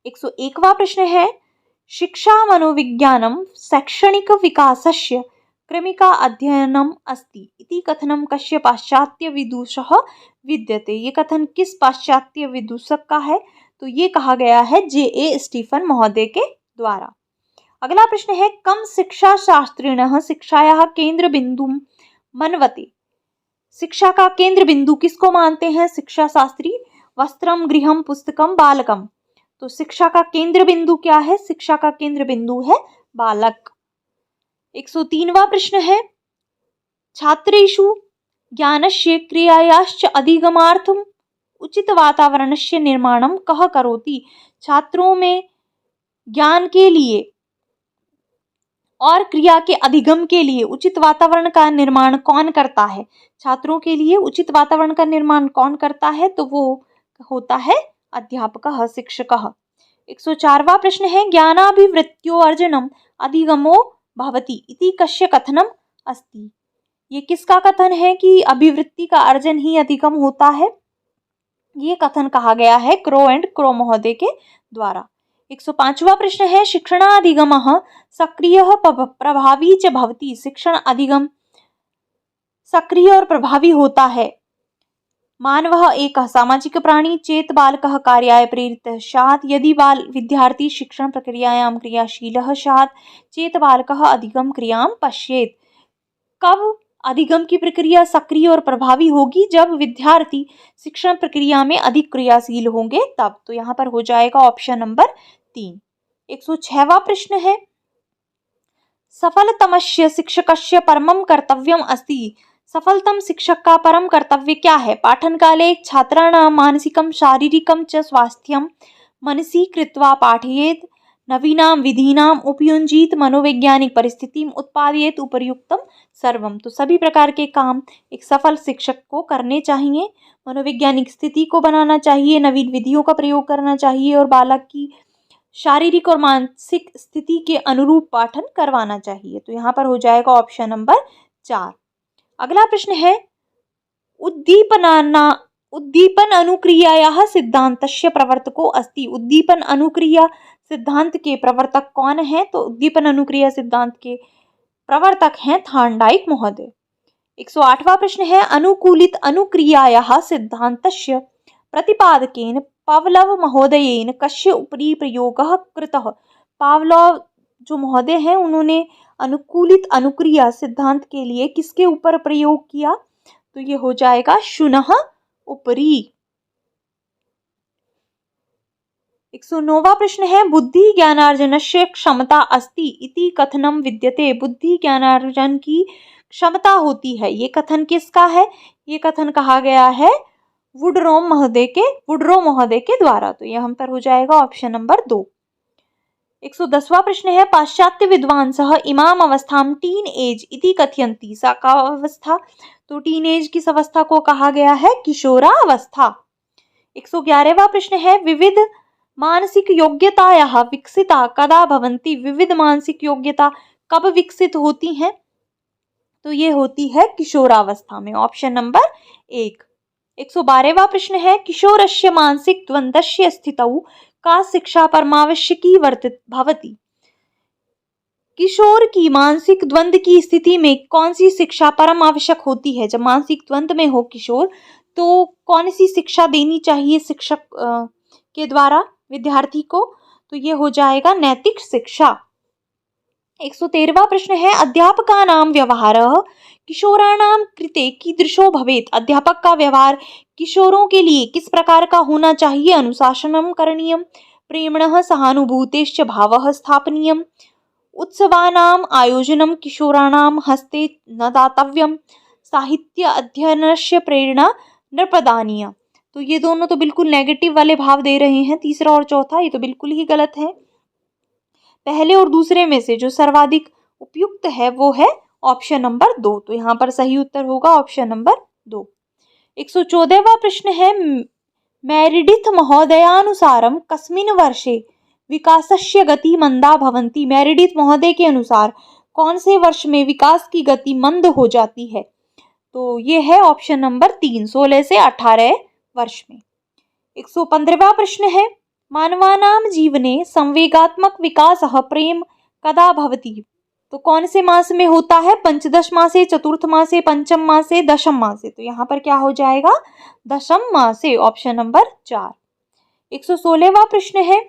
101वां प्रश्न है शिक्षा मनोविज्ञानम शैक्षणिक विकासस्य क्रमिका अध्ययनम अस्ति इति कथनम कस्य पाश्चात्य विदुषः विद्यते। ये कथन किस पाश्चात्य विदूषक का है? तो ये कहा गया है J.A. स्टीफन महोदय के द्वारा। अगला प्रश्न है कम शिक्षा शास्त्रिणः शिक्षायाः केंद्र बिंदुम मनवते। शिक्षा का केंद्र बिंदु किसको मानते हैं शिक्षा शास्त्री? वस्त्रम गृहम पुस्तकम बालकम। तो शिक्षा का केंद्र बिंदु क्या है? शिक्षा का केंद्र बिंदु है बालक। 103वां प्रश्न है, छात्रेषु ज्ञानस्य क्रियायाश्च अधिगमार्थम् उचित वातावरणस्य निर्माणं कः करोति? छात्रों में ज्ञान के लिए और क्रिया के अधिगम के लिए उचित वातावरण का निर्माण कौन करता है? छात्रों के लिए उचित वातावरण का निर्माण कौन करता है? तो वो होता है अध्यापकः, शिक्षकः। 104वां प्रश्न है, ज्ञानाभिवृत्त्योऽर्जनम् अधिगमो भवति इति कस्य कथनम् अस्ति? ये किसका कथन है कि अभिवृत्ति का अर्जन ही अधिगम होता है? ये कथन कहा गया है क्रो एंड क्रो महोदय के द्वारा। 105वां प्रश्न है, शिक्षणाधिगमः सक्रियः प्रभावी च भवति। शिक्षण अधिगम सक्रिय और प्रभावी होता है। मानवः एकः सामाजिक प्राणी चेत बालकः कार्याय प्रेरितः स्यात्। यदि विद्यार्थी शिक्षण प्रक्रियायां क्रियाशीलः स्यात् चेत बालकः अधिगम क्रियां पश्येत्। कब अधिगम की प्रक्रिया सक्रिय और प्रभावी होगी? जब विद्यार्थी शिक्षण प्रक्रिया में अधिक क्रियाशील होंगे तब। तो यहाँ पर हो जाएगा ऑप्शन नंबर 3। 106वां प्रश्न है, सफलतमस्य शिक्षकस्य परमं कर्तव्यम् अस्ति। सफलतम शिक्षक का परम कर्तव्य क्या है? पाठन काले छात्राणां मानसिकं शारीरिकं च स्वास्थ्यं मनसि कृत्वा पाठयेत्, नवीनां विधीनां उपयुञ्जीत, मनोवैज्ञानिक परिस्थितिं उत्पादयेत्, उपर्युक्तम सर्वम। तो सभी प्रकार के काम एक सफल शिक्षक को करने चाहिए। मनोवैज्ञानिक स्थिति को बनाना चाहिए, नवीन विधियों का प्रयोग करना चाहिए और बालक की शारीरिक और मानसिक स्थिति के अनुरूप पाठन करवाना चाहिए। तो यहाँ पर हो जाएगा ऑप्शन नंबर 4। अगला प्रश्न है, उद्दीपन अनुक्रियायाः सिद्धान्तस्य प्रवर्तको अस्ति। उद्दीपन अनुक्रिया सिद्धांत के प्रवर्तक कौन है? तो उद्दीपन अनुक्रिया सिद्धांत के प्रवर्तक हैं थॉर्नडाइक महोदय। 108वां प्रश्न है, अनुकूलित अनुक्रियायाः सिद्धान्तस्य प्रतिपादकेन पावलोव महोदयेन कस्य उपरि प्रयोगः कृतः? पावलोव जो महोदय हैं उन्होंने अनुकूलित अनुक्रिया सिद्धांत के लिए किसके ऊपर प्रयोग किया? तो ये हो जाएगा शुनः उपरि। 109वां प्रश्न है, बुद्धि ज्ञानार्जनस्य क्षमता अस्ति इति कथनं विद्यते। बुद्धि ज्ञानार्जन की क्षमता होती है, ये कथन किसका है? ये कथन कहा गया है वुडरो महोदय के द्वारा। तो यहाँ पर हो जाएगा ऑप्शन नंबर 2। 110वां प्रश्न है, पाश्चात्य विद्वांसः इमाम अवस्थां टीन एज इति कथयन्ति। सा का अवस्था? तो टीन एज की अवस्था को कहा गया है किशोरावस्था। 111वां प्रश्न है, विविध मानसिक योग्यतायाः विकसिता कदा भवन्ति। विविध मानसिक योग्यता कब विकसित होती हैं? तो ये होती है किशोरावस्था में, ऑप्शन नंबर 1। 112वां प्रश्न है, किशोरस्य मानसिक द्वन्द्वस्य स्थितौ का शिक्षा परमावश्यकी भवति। किशोर की मानसिक द्वंद्व की स्थिति में कौन सी शिक्षा परम आवश्यक होती है? जब मानसिक द्वंद्व में हो किशोर तो कौन सी शिक्षा देनी चाहिए शिक्षक के द्वारा विद्यार्थी को? तो ये हो जाएगा नैतिक शिक्षा। 113वां प्रश्न है, अध्यापकानां व्यवहारः किशोराणां कृते कीदृशो भवेत्। अध्यापक का व्यवहार किशोरों के लिए किस प्रकार का होना चाहिए? अनुशासनं करणीयं, प्रेमणः सहानुभूतेश्च भावः स्थापनीयम्, उत्सवानाम् आयोजनं किशोराणां हस्ते न दातव्यं, साहित्य अध्ययनस्य प्रेरणा न प्रदानीय। तो ये दोनों तो बिल्कुल नेगेटिव वाले भाव दे रहे हैं। तीसरा और चौथा ये तो बिल्कुल ही गलत है। पहले और दूसरे में से जो सर्वाधिक उपयुक्त है वो है ऑप्शन नंबर 2। तो यहाँ पर सही उत्तर होगा ऑप्शन नंबर 2। 114वां प्रश्न है, मेरिडिथ महोदयानुसारं कस्मिन् वर्षे विकासस्य गति मंदा भवन्ति। मेरिडिथ महोदय के अनुसार कौन से वर्ष में विकास की गति मंद हो जाती है? तो ये है ऑप्शन नंबर 3, 16 से 18 वर्ष में। 115वां प्रश्न है, मानवानां जीवने संवेगात्मक विकासः प्रेम कदा भवति। तो कौन से मास में होता है? पंचदश मासे, चतुर्थ मासे, पंचम मासे, दशम मासे। तो यहाँ पर क्या हो जाएगा? दशम मासे, ऑप्शन नंबर 4। 116वां प्रश्न है,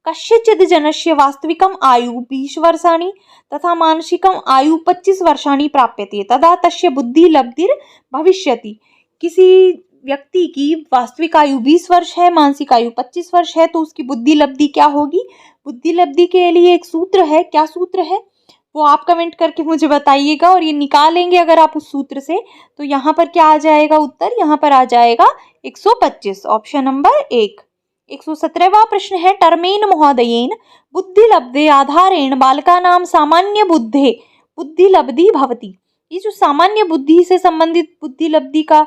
कस्यचित् जनस्य वास्तविकम् आयु 20 वर्षाणि तथा मानसिकम् आयु 25 वर्षाणि प्राप्यते तदा तस्य बुद्धि लब्धिर् भविष्यति। किसी व्यक्ति की वास्तविक आयु 20 वर्ष है, मानसिक आयु 25 वर्ष है, तो उसकी बुद्धि लब्धि क्या होगी? बुद्धि लब्धि के लिए एक सूत्र है, क्या सूत्र है वो आप कमेंट करके मुझे बताइएगा, और ये निकालेंगे अगर आप उस सूत्र से तो यहाँ पर क्या आ जाएगा उत्तर? यहाँ पर आ जाएगा 125, ऑप्शन नंबर 1। 117वां प्रश्न है, टर्मेन महोदयेन बुद्धि लब्धे आधारेण बालकानां सामान्य बुद्धे बुद्धि लब्धि भवति। ये जो सामान्य बुद्धि से संबंधित बुद्धि लब्धि का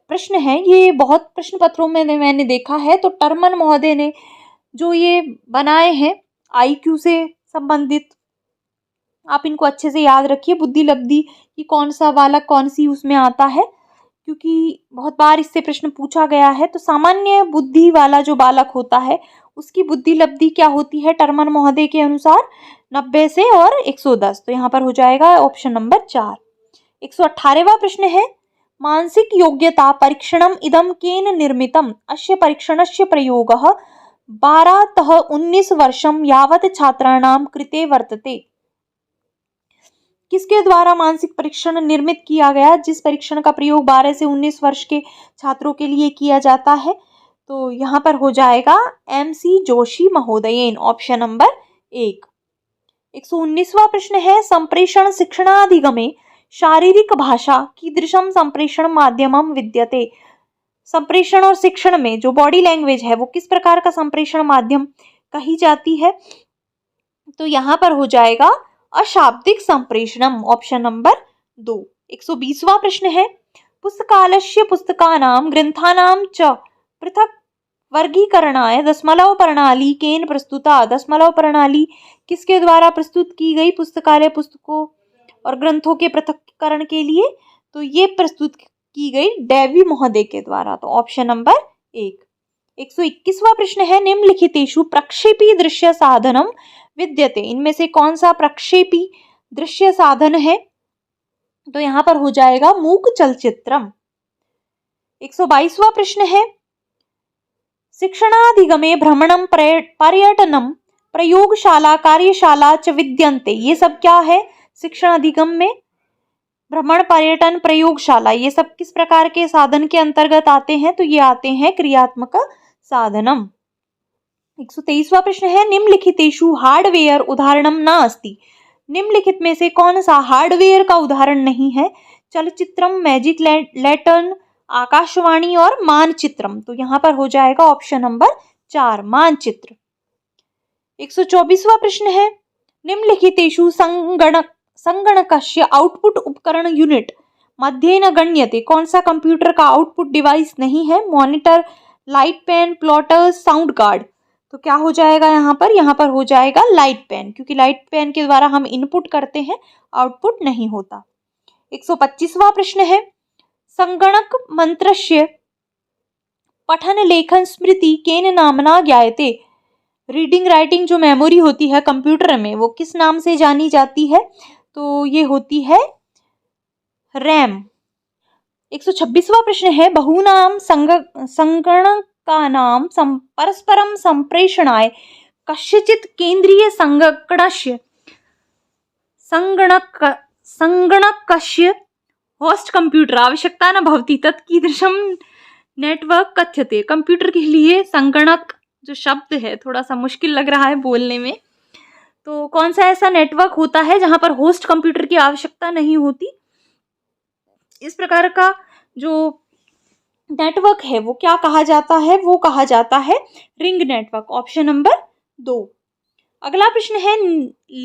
प्रश्न है, ये बहुत प्रश्न पत्रों में मैंने देखा है। तो टर्मन महोदय ने जो ये बनाए हैं IQ से संबंधित, आप इनको अच्छे से याद रखिए। बुद्धि लब्धि की कौन सा बालक कौन सी उसमें आता है, क्योंकि बहुत बार इससे प्रश्न पूछा गया है। तो सामान्य बुद्धि वाला जो बालक होता है उसकी बुद्धि लब्धि क्या होती है टर्मन महोदय के अनुसार? 90 से और 110। तो यहाँ पर हो जाएगा ऑप्शन नंबर 4। 118वां प्रश्न है, मानसिक योग्यता परीक्षणम इदम केन निर्मितम अस्य परीक्षणस्य प्रयोगः 12तः 19 वर्षं यावत् छात्राणां कृते वर्तते। किसके द्वारा मानसिक परीक्षण निर्मित किया गया, जिस परीक्षण का प्रयोग 12 से 19 वर्ष के छात्रों के लिए किया जाता है? तो यहाँ पर हो जाएगा MC जोशी महोदयेन, ऑप्शन नंबर 1। 119वां प्रश्न है, संप्रेषण शिक्षणाधिगमे शारीरिक भाषा कीदृशम संप्रेषण माध्यमम विद्यते। संप्रेषण और शिक्षण में जो बॉडी लैंग्वेज है वो किस प्रकार का संप्रेषण माध्यम कही जाती है? तो यहाँ पर हो जाएगा अशाब्दिक संप्रेषणम, ऑप्शन नंबर 2। 120वां प्रश्न है, पुस्तकालस्य पुस्तकानां ग्रंथानां च पृथक वर्गीकरणाय दशमलव प्रणाली केन प्रस्तुता। दशमलव प्रणाली किसके द्वारा प्रस्तुत की गई पुस्तकालय पुस्तकों और ग्रंथों के पृथक्करण के लिए? तो ये प्रस्तुत की गई डेवी महोदय के द्वारा, तो ऑप्शन नंबर 1। 121वां प्रश्न है, निम्नलिखितेषु प्रक्षेपी दृश्य साधनम विद्यते। इनमें से कौन सा प्रक्षेपी दृश्य साधन है? तो यहाँ पर हो जाएगा मूक चलचित्रम। 122वां प्रश्न है, शिक्षणाधिगमे भ्रमणम पर्यटनम प्रयोगशाला कार्यशाला च विद्यन्ते। ये सब क्या है? शिक्षण अधिगम में भ्रमण पर्यटन प्रयोगशाला ये सब किस प्रकार के साधन के अंतर्गत आते हैं? तो ये आते हैं क्रियात्मक साधनम। 123वां प्रश्न है, निम्नलिखितेषु हार्डवेयर उदाहरणम न अस्ति। निम्नलिखित में से कौन सा हार्डवेयर का उदाहरण नहीं है? चलचित्रम, मैजिक लैंटर्न, आकाशवाणी और मानचित्रम। तो यहाँ पर हो जाएगा ऑप्शन नंबर 4 मानचित्र। 124वां प्रश्न है, निम्नलिखितेषु संगणकस्य आउटपुट उपकरण यूनिट मध्ये न गण्यते। कौन सा कंप्यूटर का आउटपुट डिवाइस नहीं है? Monitor, light pen, plotter, sound card. तो क्या हो जाएगा यहाँ पर? यहाँ पर हो जाएगा लाइट पेन, क्योंकि लाइट पेन के द्वारा हम इनपुट करते हैं, आउटपुट नहीं होता। 125वां प्रश्न है, संगणक मंत्रस्य पठन लेखन स्मृति केन नामना ज्ञायते। रीडिंग राइटिंग जो मेमोरी होती है कंप्यूटर में वो किस नाम से जानी जाती है? तो ये होती है रैम। 126वां प्रश्न है, बहूनां संगणकानां परस्परं संप्रेषणाय कस्यचित् केन्द्रीय संगणकस्य होस्ट कंप्यूटर आवश्यकता न भवति तत् कीदृशं नेटवर्क कथ्यते। कंप्यूटर के लिए संगणक जो शब्द है थोड़ा सा मुश्किल लग रहा है बोलने में, तो कौन सा ऐसा नेटवर्क होता है जहां पर होस्ट कंप्यूटर की आवश्यकता नहीं होती? इस प्रकार का जो नेटवर्क है वो क्या कहा जाता है? वो कहा जाता है रिंग नेटवर्क, ऑप्शन नंबर 2। अगला प्रश्न है,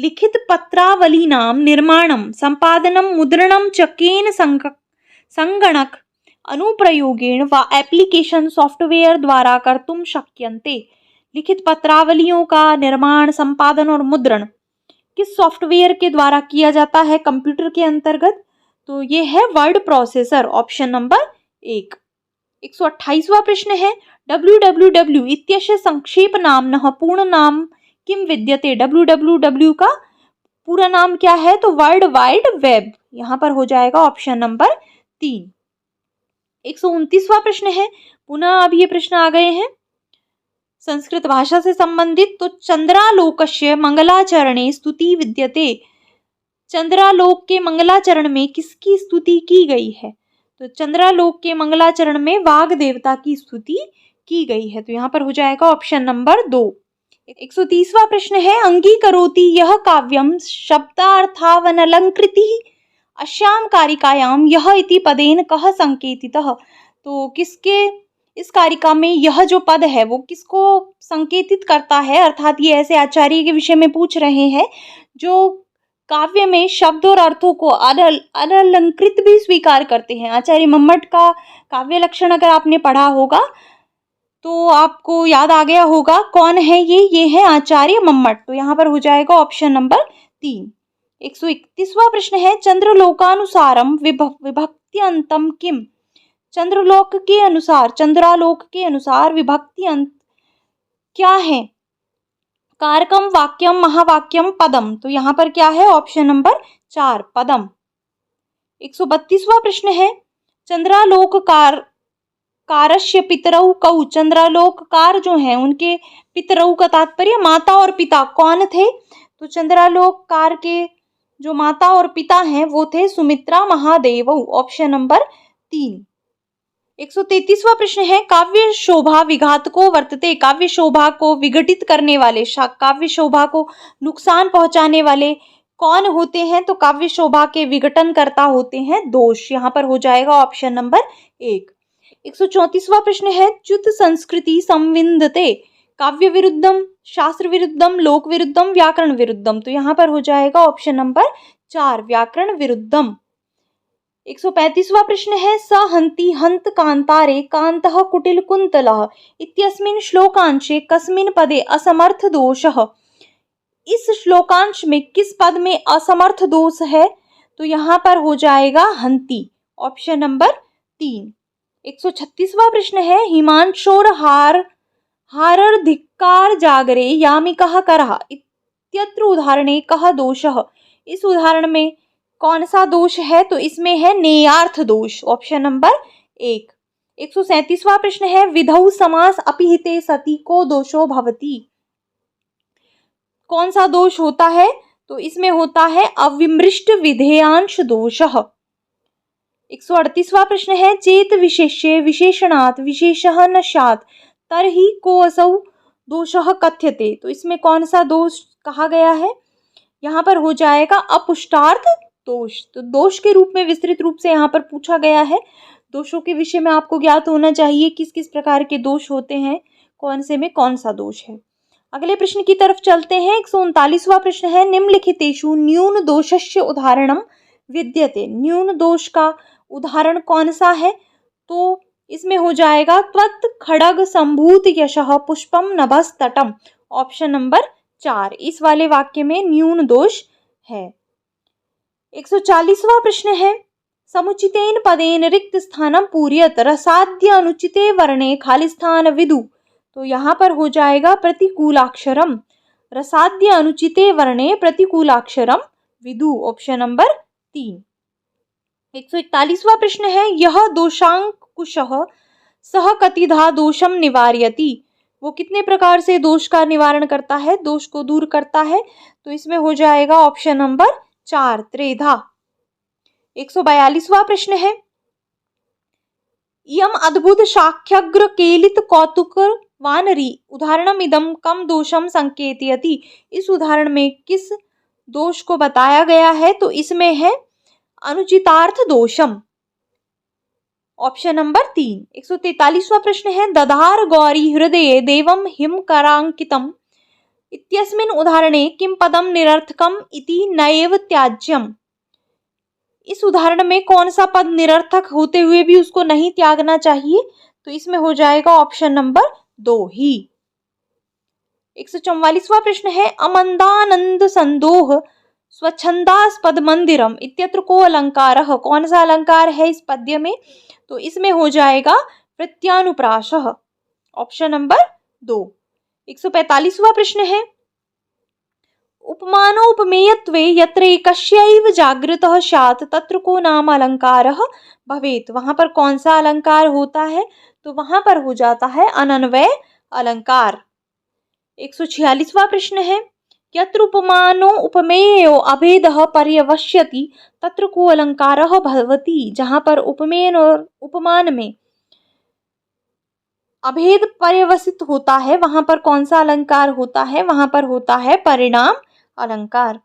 लिखित पत्रावलीनां निर्माणं संपादनं मुद्रणं च केन संगणक अनुप्रयोगेण वा एप्लीकेशन सॉफ्टवेयर द्वारा कर्तुं शक्यन्ते। लिखित पत्रावलियों का निर्माण, संपादन और मुद्रण किस सॉफ्टवेयर के द्वारा किया जाता है कंप्यूटर के अंतर्गत? तो ये है वर्ड प्रोसेसर, ऑप्शन नंबर 1। 128वां प्रश्न है, www इत्यस्य संक्षेप नाम्नः पूर्ण नाम किम विद्यते। www का पूरा नाम क्या है? तो वर्ल्ड वाइड वेब। यहाँ पर हो जाएगा ऑप्शन नंबर 3। 129वां प्रश्न है, पुनः अब ये प्रश्न आ गए हैं संस्कृत भाषा से संबंधित। तो चंद्रालोकस्य मंगलाचरणे स्तुति विद्यते। चंद्रालोक के मंगलाचरण में किसकी स्तुति की गई है? तो चंद्रालोक के मंगलाचरण में वाग देवता की स्तुति की गई है। तो यहाँ पर हो जाएगा ऑप्शन नंबर 2। 130वां प्रश्न है, अंगीकरोति यह काव्यम शब्दार्थावनलंकृतिः अस्याम कारिकायाम यह इति पदेन कः संकेतितः। तो किसके इस कारिका में यह जो पद है वो किसको संकेतित करता है, अर्थात ये ऐसे आचार्य के विषय में पूछ रहे हैं जो काव्य में शब्द और अर्थों को अनलंकृत भी स्वीकार करते हैं। आचार्य मम्मट का काव्य लक्षण अगर आपने पढ़ा होगा तो आपको याद आ गया होगा कौन है ये है आचार्य मम्मट। तो यहाँ पर हो जाएगा ऑप्शन नंबर 3। 131वां प्रश्न है, चंद्रलोकानुसारम विभक्त्यंतम किम। चंद्रालोक के अनुसार विभक्ति अंत क्या है? कारकम, वाक्यम, महावाक्यम, पदम। तो यहाँ पर क्या है? ऑप्शन नंबर 4 पदम। 132वां प्रश्न है, कारस्य पितरौ कौ। चंद्रालोककार जो हैं उनके पितरौ का तात्पर्य माता और पिता कौन थे? तो चंद्रालोककार के जो माता और पिता हैं वो थे सुमित्रा महादेवौ। Option number 3। 133वां प्रश्न है, काव्य शोभा विघातको वर्तते। काव्य शोभा को विघटित करने वाले, काव्य शोभा को नुकसान पहुंचाने वाले कौन होते हैं? तो काव्य शोभा के विघटनकर्ता होते हैं दोष। यहाँ पर हो जाएगा ऑप्शन नंबर 1। 134वां प्रश्न है, च्युत संस्कृति संविन्दते। काव्य विरुद्धम, शास्त्र विरुद्धम, लोक विरुद्धम, व्याकरण विरुद्धम। तो यहाँ पर हो जाएगा ऑप्शन नंबर 4 व्याकरण विरुद्धम। 135वां प्रश्न है, स हन्ति हन्त कांतारे कांतः कुटिल कुंतलः इत्यस्मिन् श्लोकांशे कस्मिन् पदे असमर्थ दोषः। इस श्लोकांश में किस पद में असमर्थ दोष है? तो यहाँ पर हो जाएगा हन्ति। Option number 3। 136वां प्रश्न है, हिमांशोर हारर्धिक्कार जागरे यामिकः करः इत्यत्र उदाहरणे कः दोषः। इस उदाहरण में कौन सा दोष है? तो इसमें है नेयार्थ दोष। Option number 1। 137वां प्रश्न है, विधौ समास अपिहिते सति को दोषो भवति। कौन सा दोष होता है? तो इसमें होता है अविमृष्ट विधेयांश दोषः। 138वां प्रश्न है, चेत विशेष्ये विशेषणात् विशेषः न स्यात् तर्हि को असौ दोषः कथ्यते। तो इसमें कौन सा दोष कहा गया है? यहाँ पर हो जाएगा अपुष्टार्थ दोष। तो दोष के रूप में विस्तृत रूप से यहाँ पर पूछा गया है। दोषों के विषय में आपको ज्ञात होना चाहिए किस किस प्रकार के दोष होते हैं, कौन से में कौन सा दोष है। अगले प्रश्न की तरफ चलते हैं। 139वां प्रश्न है, निम्नलिखितेषु न्यून दोषस्य उदाहरणम विद्यते। न्यून दोष का उदाहरण कौन सा है? तो इसमें हो जाएगा त्वत् खड़ग संभूत यशः पुष्पम नभस्तटम। ऑप्शन नंबर 4 इस वाले वाक्य में न्यून दोष है। 140वां प्रश्न है, समुचितेन पदेन रिक्त स्थानम पूर्यत रसाद्य अनुचिते वर्णे खाली स्थान विदु। तो यहाँ पर हो जाएगा प्रतिकूलाक्षरम। रसाद्य अनुचिते वर्णे प्रतिकूलाक्षरम विदु। Option number 3। 141वां प्रश्न है, यह दोषांकुशः सह कतिधा दोषम निवारयति। वो कितने प्रकार से दोष का निवारण करता है, दोष को दूर करता है? तो इसमें हो जाएगा ऑप्शन नंबर 4 त्रेधा। 142वां प्रश्न है, इयम अद्भुत साख्यग्र केलित कौतुक वानरी उदाहरणम इदम कम दोषम संकेतयति। इस उदाहरण में किस दोष को बताया गया है? तो इसमें है अनुचितार्थ दोषम। Option number 3। 143वां प्रश्न है, दधार गौरी हृदये देवम हिम करांकितम इत्यस्मिन् उदाहरणे किम पदम निरर्थकम इति नैव त्याज्यम। इस उदाहरण में कौन सा पद निरर्थक होते हुए भी उसको नहीं त्यागना चाहिए? तो इसमें हो जाएगा ऑप्शन नंबर 2 ही। 144वां प्रश्न है, अमंदानंद संदोह स्वच्छंदास्पद मंदिरम इत्यत्र को अलंकारः। कौन सा अलंकार है इस पद्य में? तो इसमें हो जाएगा प्रत्यानुप्रासः। Option number 2। 145वां प्रश्न है, उपमानोपमेयत्वे यत्र एकस्यैव जागृतः स्यात् तत्र को नाम अलंकारः भवेत्। वहां पर कौन सा अलंकार होता है? तो वहां पर हो जाता है अनन्वय अलंकार। 146वां प्रश्न है, यत्र उपमानो उपमेयो अभेदः पर्यवस्यति तत्र को अलंकारः भवति। जहाँ पर उपमेय और उपमान में अभेद पर्यवसित होता है वहां पर कौन सा अलंकार होता है? वहां पर होता है परिणाम अलंकार।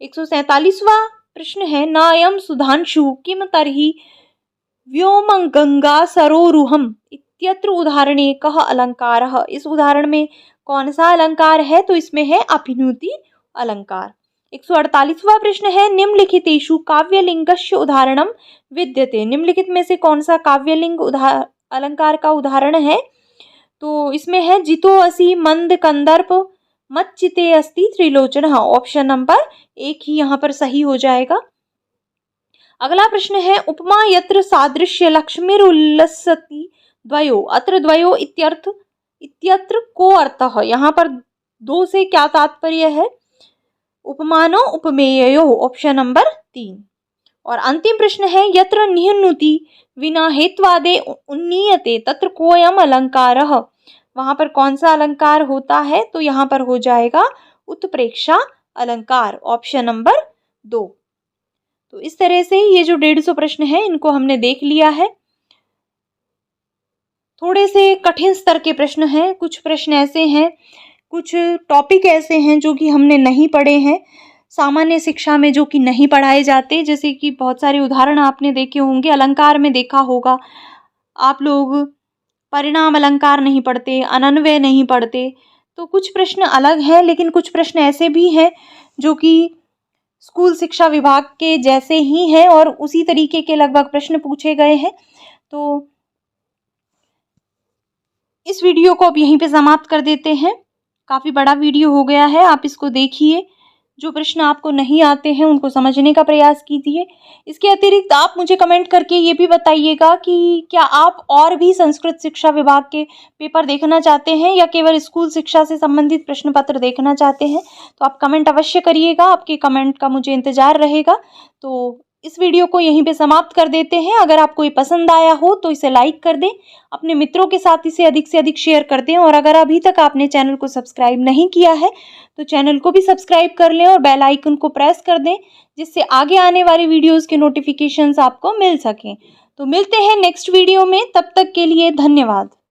147वां प्रश्न है नायम सुधांशु किम तर्हि व्योम गंगा सरोरुहम इत्यत्र उदाहरणे कः अलंकारः। इस उदाहरण में कौन सा अलंकार है? तो इसमें है अभिनुति अलंकार। 148वां प्रश्न है निम्नलिखितेषु काव्यलिंगस्य उदाहरणम विद्यते। निम्नलिखित में से कौन सा काव्यलिंग अलंकार का उदाहरण है? तो इसमें है जितो असि मंद कंदर्प मच्चिते अस्ति त्रिलोचन। ऑप्शन नंबर 1 ही यहाँ पर सही हो जाएगा। अगला प्रश्न है उपमा यत्र सादृश्य लक्ष्मीरुल्लसति द्वयो अत्र द्वयो इत्यत्र को अर्थः। यहाँ पर दो से क्या तात्पर्य है? उपमानो उपमेयो। Option number 3। और अंतिम प्रश्न है यत्र निह्नुति विना हेत्वादे उन्नीयते तत्र कोयम अलंकारः। वहां पर कौन सा अलंकार होता है? तो यहाँ पर हो जाएगा उत्प्रेक्षा अलंकार। Option number 2। तो इस तरह से ये जो 150 प्रश्न है इनको हमने देख लिया है। थोड़े से कठिन स्तर के प्रश्न हैं, कुछ प्रश्न ऐसे हैं, कुछ टॉपिक ऐसे हैं जो कि हमने नहीं पढ़े हैं सामान्य शिक्षा में, जो कि नहीं पढ़ाए जाते। जैसे कि बहुत सारे उदाहरण आपने देखे होंगे, अलंकार में देखा होगा आप लोग परिणाम अलंकार नहीं पढ़ते, अनन्वय नहीं पढ़ते। तो कुछ प्रश्न अलग हैं, लेकिन कुछ प्रश्न ऐसे भी हैं जो कि स्कूल शिक्षा विभाग के जैसे ही हैं और उसी तरीके के लगभग प्रश्न पूछे गए हैं। तो इस वीडियो को अब यहीं पे समाप्त कर देते हैं। काफ़ी बड़ा वीडियो हो गया है, आप इसको देखिए। जो प्रश्न आपको नहीं आते हैं उनको समझने का प्रयास कीजिए। इसके अतिरिक्त आप मुझे कमेंट करके ये भी बताइएगा कि क्या आप और भी संस्कृत शिक्षा विभाग के पेपर देखना चाहते हैं या केवल स्कूल शिक्षा से संबंधित प्रश्न पत्र देखना चाहते हैं। तो आप कमेंट अवश्य करिएगा, आपके कमेंट का मुझे इंतज़ार रहेगा। तो इस वीडियो को यहीं पे समाप्त कर देते हैं। अगर आपको ये पसंद आया हो तो इसे लाइक कर दें, अपने मित्रों के साथ इसे अधिक से अधिक शेयर कर दें। और अगर अभी तक आपने चैनल को सब्सक्राइब नहीं किया है तो चैनल को भी सब्सक्राइब कर लें और बेल आइकन को प्रेस कर दें, जिससे आगे आने वाली वीडियोज़ के नोटिफिकेशंस आपको मिल सकें। तो मिलते हैं नेक्स्ट वीडियो में, तब तक के लिए धन्यवाद।